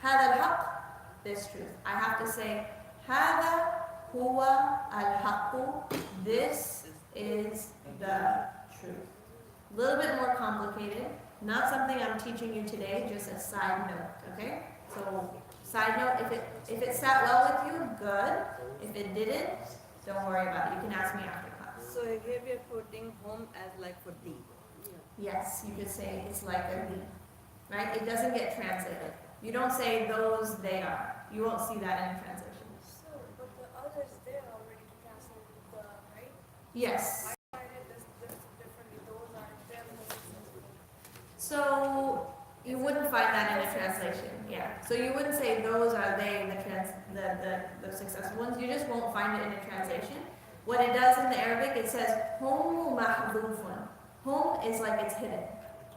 [SPEAKER 1] Hada al-haqq, this truth. I have to say hada huwa al-haqqu. This is the truth. A little bit more complicated. Not something I'm teaching you today, just a side note, okay? So, side note, if it sat well with you, good. If it didn't, don't worry about it. You can ask me after class.
[SPEAKER 6] So here we are putting home as like for thee.
[SPEAKER 1] Yes, you could say it's like a the, right? It doesn't get translated. You don't say those, they are. You won't see that in translation.
[SPEAKER 10] So, but the others there already translated the, right?
[SPEAKER 1] Yes.
[SPEAKER 10] I find it differently. Those are them.
[SPEAKER 1] So you wouldn't find that in a translation, yeah. So you wouldn't say those are they, the successful ones. You just won't find it in a translation. What it does in the Arabic, it says hum mahdufun. Hum is like it's hidden.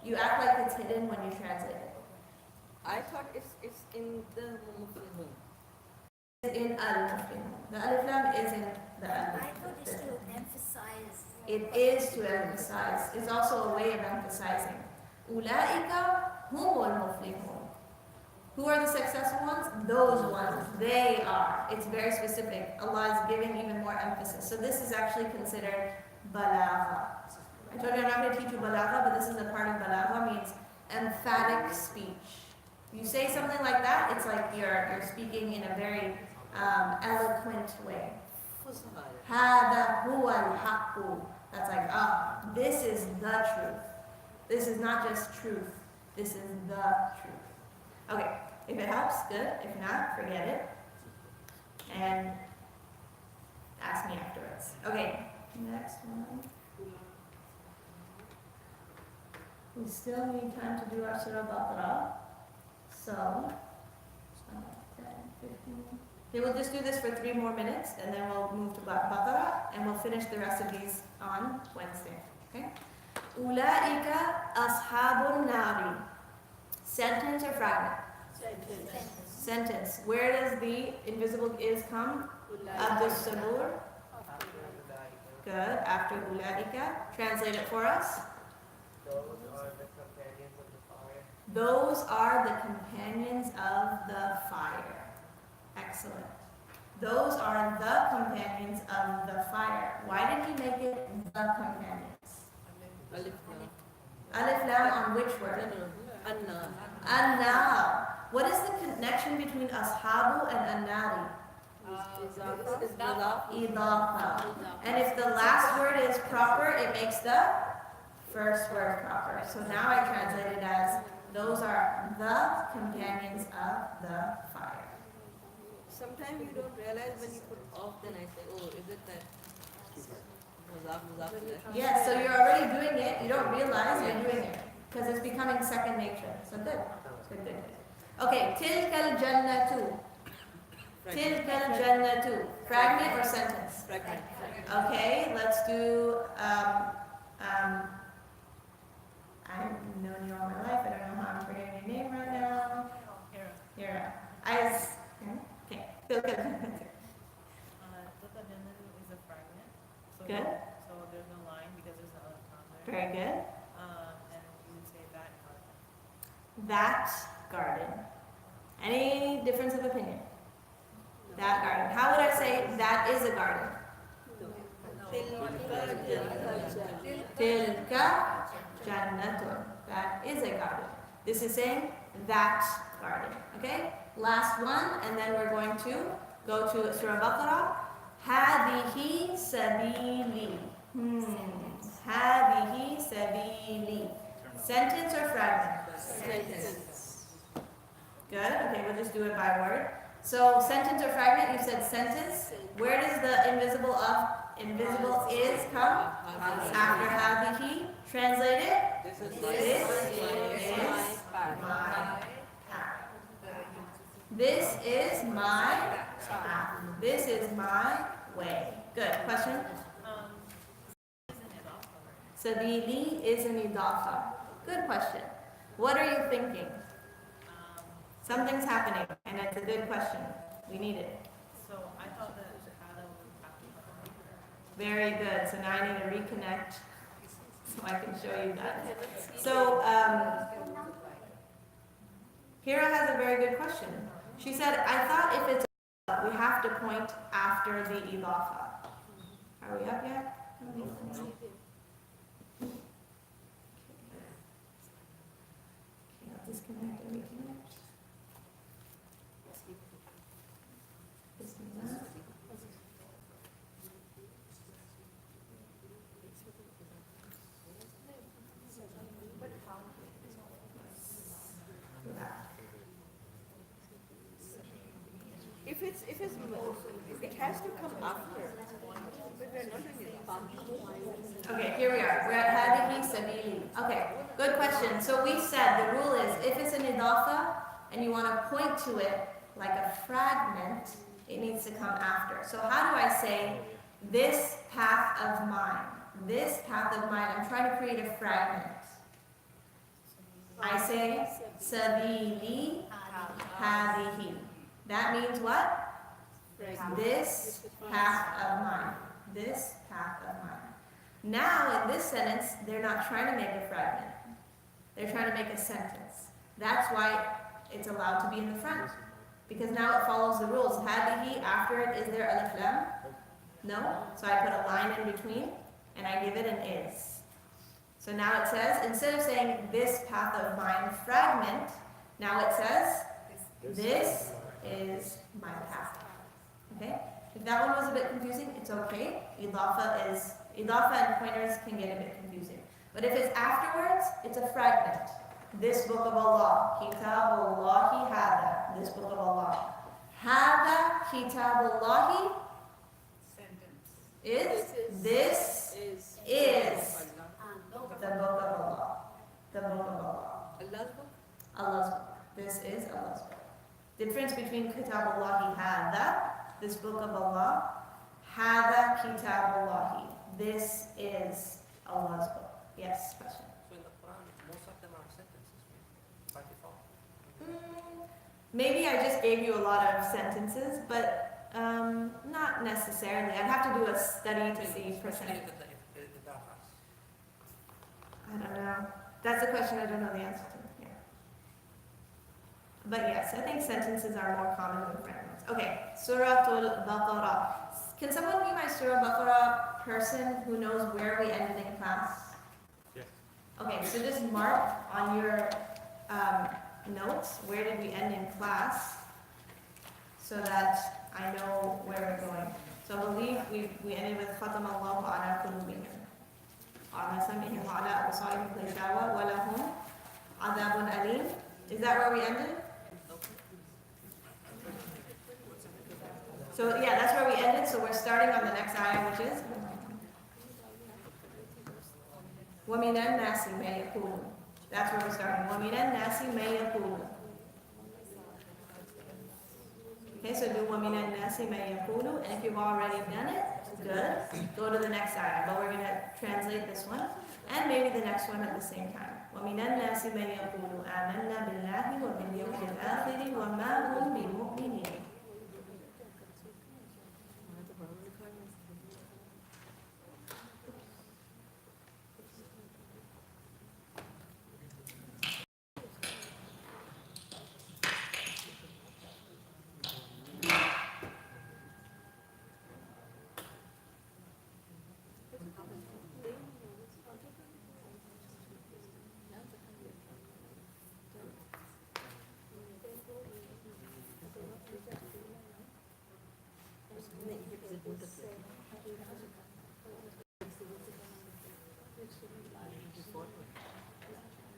[SPEAKER 1] You act like it's hidden when you translate it.
[SPEAKER 6] I thought it's in the Muflihun.
[SPEAKER 1] It's in al-muflihun. The alif lam is in the
[SPEAKER 5] I
[SPEAKER 1] alif.
[SPEAKER 5] thought it's to emphasize.
[SPEAKER 1] It is to emphasize. It's also a way of emphasizing. Ulaika humul muflihun. Who are the successful ones? Those ones. They are. It's very specific. Allah is giving even more emphasis. So this is actually considered balagha. I told you I'm not going to teach you balagha, but this is a part of balagha, means emphatic speech. You say something like that, it's like you're speaking in a very eloquent way. هذا هو الحق. That's like, this is the truth. This is not just truth. This is the truth. Okay, if it helps, good. If not, forget it. And ask me afterwards. Okay, next one. We still need time to do our Surah Baqarah. So, 10, 15. Okay, we'll just do this for 3 more minutes, and then we'll move to Baqarah, and we'll finish the rest of these on Wednesday. Okay? Ulaika ashabun nari. Sentence or fragment? Sentence. Where does the invisible is come? Abdus Sabur. Good. After ulaika. Translate it for us.
[SPEAKER 4] Those are the companions of the fire.
[SPEAKER 1] Those are the companions of the fire. Excellent. Those are the companions of the fire. Why did he make it the companions?
[SPEAKER 6] Alif Lam.
[SPEAKER 1] Alif lam on which word?
[SPEAKER 6] Anna.
[SPEAKER 1] Anna. What is the connection between ashabu and annari? Idafa. And if the last word is proper, it makes the first word proper. So now I translate it as those are the companions of the fire.
[SPEAKER 6] Sometimes you don't realize when you put off, then I say, oh, is it that? Muzaf.
[SPEAKER 1] Yes, so you're already doing it. You don't realize you're doing it because it's becoming second nature. So good. Good, good, good. Okay, tilkal jannatu. Tilkal jannatu. Fragment or sentence?
[SPEAKER 6] Fragment.
[SPEAKER 1] Okay, let's do, I've known you all my life. I don't know how I'm forgetting your name right now. Hira. Okay, tilkal jannatu.
[SPEAKER 11] Tilka Jannatu is a fragment. So
[SPEAKER 1] Good.
[SPEAKER 11] So there's no line because there's no other time there.
[SPEAKER 1] Very good.
[SPEAKER 11] And you would say that garden.
[SPEAKER 1] That garden. Any difference of opinion? That garden. How would I say that is a garden? Tilka jannatun. That is a garden. This is saying that garden. Okay? Last one, and then we're going to go to Surah Baqarah. Hadihi sabili. Hadihi sabili. Sentence or fragment?
[SPEAKER 6] Sentence.
[SPEAKER 1] Good. Okay, we'll just do it by word. So sentence or fragment, you said sentence. Where does the invisible is come? After hadihi. Translate it.
[SPEAKER 6] This is
[SPEAKER 1] This is my path. This is my path. This is my way. Good. Question? Sabili is an idafa. Good question. What are you thinking? Something's happening, and it's a good question. We need it.
[SPEAKER 11] So I thought that Shahada would have to come.
[SPEAKER 1] Very good. So now I need to reconnect so I can show you that. So Hira has a very good question. She said, I thought if it's we have to point after the idafa. Are we up yet? Okay, I'll disconnect and reconnect. Bismillah.
[SPEAKER 6] If it's it has to come after. But we're not doing it.
[SPEAKER 1] Okay, here we are. We're at hadihi sabili. Okay, good question. So we said the rule is if it's an idafa and you want to point to it like a fragment, it needs to come after. So how do I say this path of mine? This path of mine, I'm trying to create a fragment. I say sabili hadihi. That means what? This path of mine. This path of mine. Now, in this sentence, they're not trying to make a fragment. They're trying to make a sentence. That's why it's allowed to be in the front. Because now it follows the rules. Hadihi, after it, is there alif lam? No? So I put a line in between, and I give it an is. So now it says, instead of saying this path of mine fragment, now it says, this is my path. Okay? If that one was a bit confusing, it's okay. Idafa and pointers can get a bit confusing. But if it's afterwards, it's a fragment. This book of Allah, Kitabullahi hada. This book of Allah. Hada Kitabullahi is, this is the book of Allah. The book of Allah.
[SPEAKER 6] Allah's book?
[SPEAKER 1] Allah's book. This is Allah's book. Difference between Kitabullahi hada, this book of Allah, hada Kitabullahi. This is Allah's book. Yes, question.
[SPEAKER 8] So in the Quran, most of them are sentences, by default.
[SPEAKER 1] Maybe I just gave you a lot of sentences, but not necessarily. I'd have to do a study to see percent. I don't know. That's a question I don't know the answer to. Yeah. But yes, I think sentences are more common than fragments. Okay, Surah Al-Baqarah. Can someone be my Surah Al-Baqarah person who knows where we ended in class?
[SPEAKER 4] Yes.
[SPEAKER 1] Okay, so just mark on your notes where did we end in class so that I know where we're going. So I believe we ended with Khatam Allahu ala qulubihim. Ala sam'ihim wa ala absarihim ghishawa wa lahum adhabun alim. Is that where we ended? So yeah, that's where we ended. So we're starting on the next ayah, which is وَمِنَ النَّاسِ مَن يَقُولُ. That's where we're starting. وَمِنَ النَّاسِ مَن يَقُولُ. Okay, so do وَمِنَ النَّاسِ مَن يَقُولُ. And if you've already done it, good. Go to the next ayah. But we're going to translate this one and maybe the next one at the same time. وَمِنَ النَّاسِ مَن يَقُولُ آمَنَّا بِاللَّهِ وَبِالْيَوْمِ الْآخِرِ وَمَا هُمْ بِمُؤْمِنِينَ.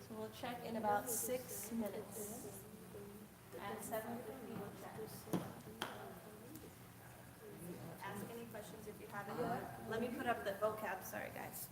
[SPEAKER 1] So we'll check in about 6 minutes. At 7:50 we'll check. Ask any questions if you have any. Let me put up the vocab. Sorry, guys.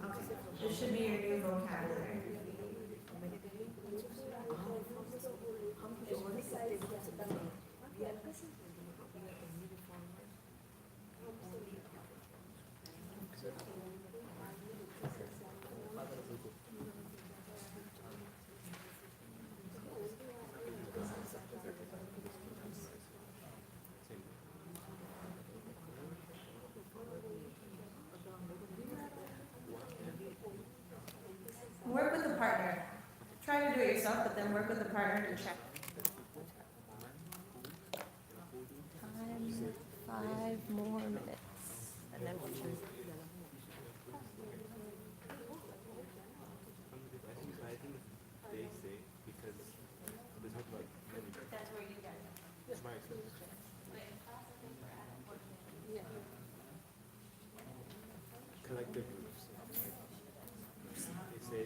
[SPEAKER 1] Okay, this should be your new vocabulary. Work with a partner. Try to do it yourself, but then work with a partner to check. Time, 5 more minutes, and then we'll check.
[SPEAKER 4] I think they say because they talk about many.
[SPEAKER 1] That's where you guys.
[SPEAKER 4] It's my experience.
[SPEAKER 2] Yeah.
[SPEAKER 4] like the proofs. They say,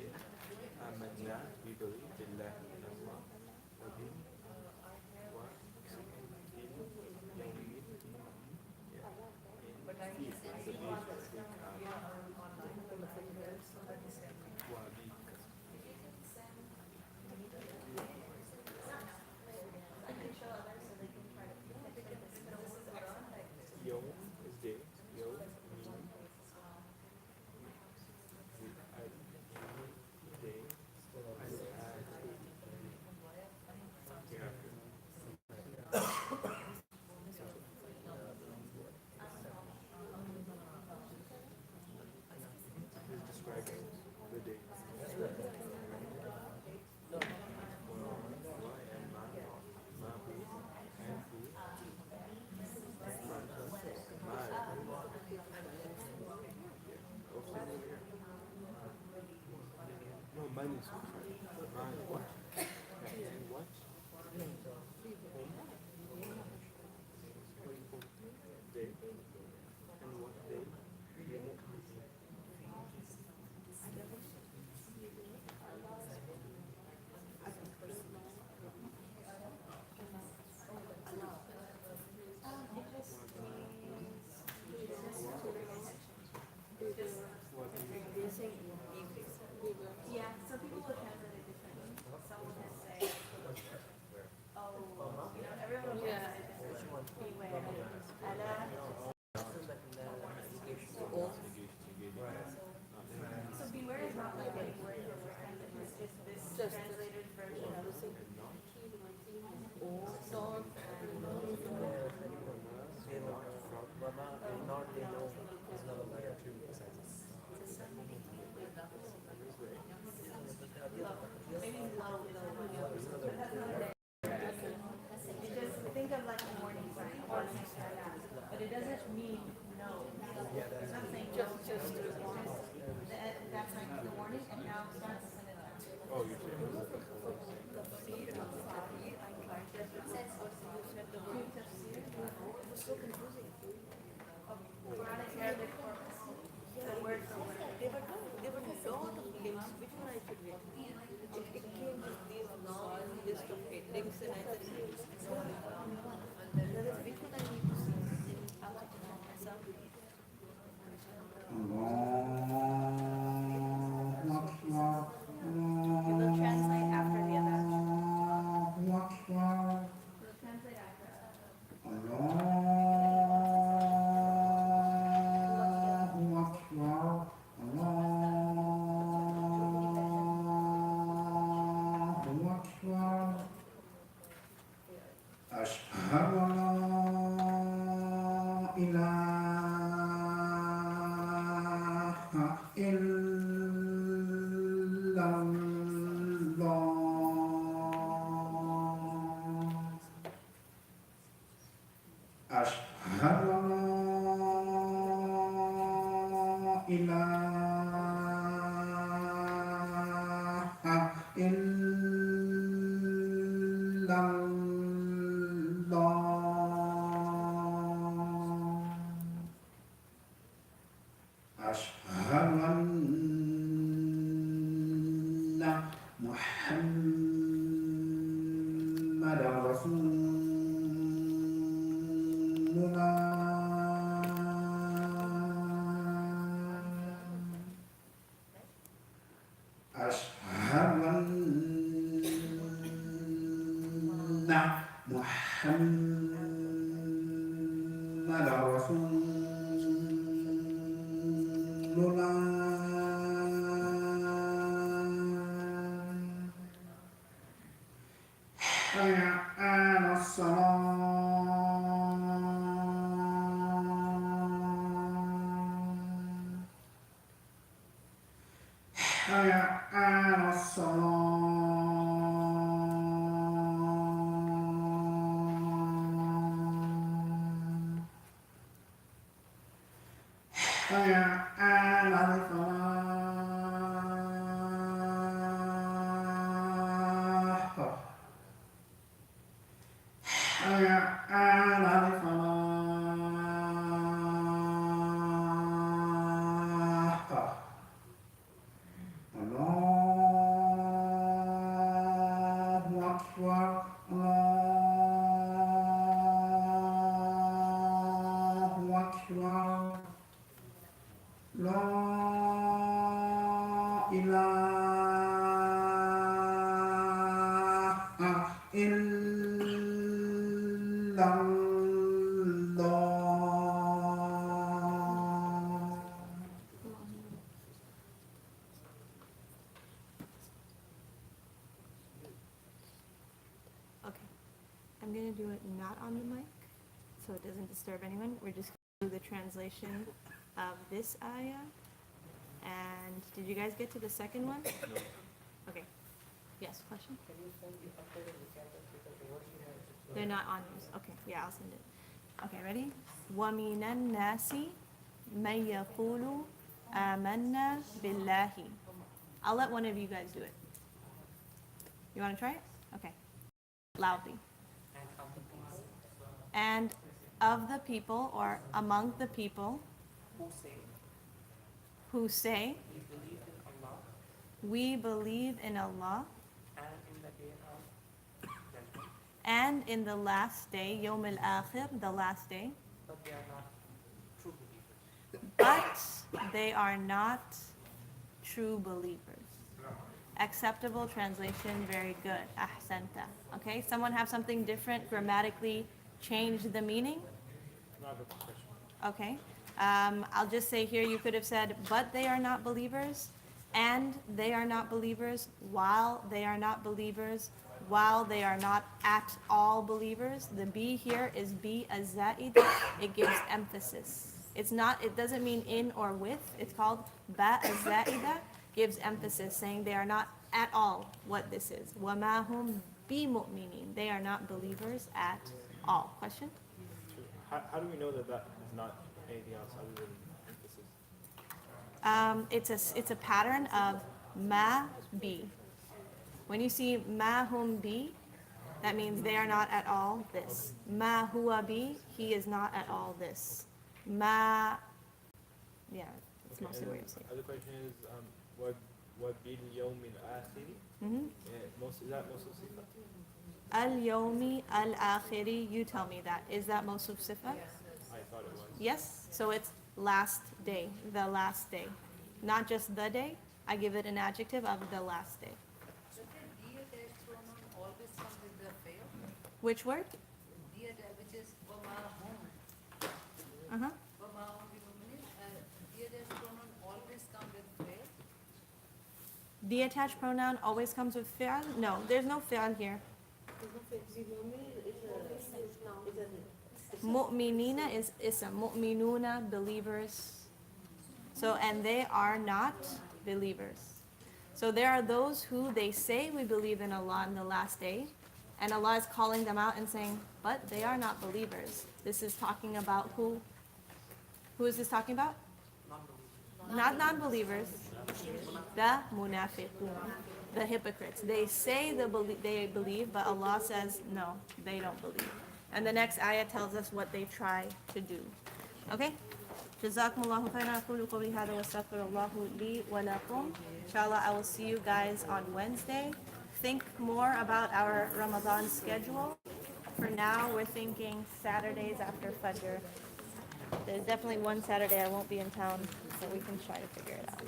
[SPEAKER 4] Amanna biduri billahi Allah wa bi wa Yom is day, Yom means day, is describing the day. No, mine is mine. What? What? Day. And what day?
[SPEAKER 11] Yeah, some people will translate it differently. Some will just say, oh, you know, everyone will translate it differently. Beware. So beware is not like a word that was translated, it's just this translated version of it. You just think of like a warning sign or something like that. But it doesn't mean no. It's not saying just that's like the warning and now start to send it back.
[SPEAKER 4] Oh, you say.
[SPEAKER 11] Quranic Arabic corpus. The word for word.
[SPEAKER 6] There were a lot of links. Which one I should read? It came with these long list of headings and I said, which one I need to see? How to defend myself?
[SPEAKER 11] You will translate after the other. You'll translate after.
[SPEAKER 12] أشهد أن لا إله إلا الله أشهد أن لا إله إلا الله أشهد أن محمدا رسول الله أشهد أن محمدا رسول الله حي على الصلاة حي على الصلاة حي على الفلاح حي على الفلاح illallah.
[SPEAKER 1] Okay. I'm gonna do it not on the mic, so it doesn't disturb anyone. We're just gonna do the translation of this ayah. And did you guys get to the second one?
[SPEAKER 3] No.
[SPEAKER 1] Okay. Yes, question?
[SPEAKER 8] Can you send the updated recap because the words you have?
[SPEAKER 1] They're not on yours. Okay, yeah, I'll send it. Okay, ready? وَمِنَ النَّاسِ مَن يَقُولُ آمَنَّا بِاللَّهِ. I'll let one of you guys do it. You want to try it? Okay. Loudly.
[SPEAKER 8] And of the people
[SPEAKER 1] And of the people, or among the people,
[SPEAKER 8] who say,
[SPEAKER 1] who say,
[SPEAKER 8] we believe in Allah
[SPEAKER 1] we believe in Allah
[SPEAKER 8] and in the day of judgment,
[SPEAKER 1] and in the last day, Yawm al-Akhir, the last day,
[SPEAKER 8] but they are not true believers.
[SPEAKER 1] but they are not true believers. Acceptable translation, very good. Ahsanta. Okay, someone have something different grammatically change the meaning?
[SPEAKER 4] Not a good question.
[SPEAKER 1] Okay. I'll just say here you could have said, but they are not believers, and they are not believers, while they are not believers, while they are not at all believers. The be here is be a zaid. It gives emphasis. It's not, it doesn't mean in or with. It's called ba a zaida, gives emphasis, saying they are not at all what this is. وَمَا هُمْ بِمُؤْمِنِينَ. They are not believers at all. Question?
[SPEAKER 4] How do we know that that is not anything else other than emphasis?
[SPEAKER 1] It's a pattern of ma be. When you see ma hum bi, that means they are not at all this. Ma huwa bi, he is not at all this. Ma, yeah, that's
[SPEAKER 4] Okay,
[SPEAKER 1] mostly
[SPEAKER 4] and
[SPEAKER 1] what
[SPEAKER 4] then
[SPEAKER 1] you're saying.
[SPEAKER 4] other question is, what bil yawm al-akhiri?
[SPEAKER 1] Mm-hmm.
[SPEAKER 4] Is that most of sifa?
[SPEAKER 1] Al-yawmi al-akhiri, you tell me that. Is that Mawsuf Sifa?
[SPEAKER 4] I thought it was.
[SPEAKER 1] Yes, so it's last day, the last day. Not just the day, I give it an adjective of the last day.
[SPEAKER 6] So the the attached pronoun always comes with the fail.
[SPEAKER 1] Which word?
[SPEAKER 6] The which is wamahum.
[SPEAKER 1] Uh-huh.
[SPEAKER 6] Wamahum bimuminin. The attached pronoun always comes with fail.
[SPEAKER 1] The attached pronoun always comes with fi'al? No, there's no fi'al here. Mu'minina is ism. Mu'minuna, believers. So, and they are not believers. So there are those who they say we believe in Allah in the last day, and Allah is calling them out and saying, but they are not believers. This is talking about who? Who is this talking about? Not non-believers. The munafiqun, the hypocrites. They say they believe, but Allah says, no, they don't believe. And the next ayah tells us what they try to do. Okay? Jazakumullahu khairan. Aqulu qawli hadha wa astaghfirullahu li wa lakum. Inshallah, I will see you guys on Wednesday. Think more about our Ramadan schedule. For now, we're thinking Saturdays after Fajr. There's definitely one Saturday I won't be in town, so we can try to figure it out.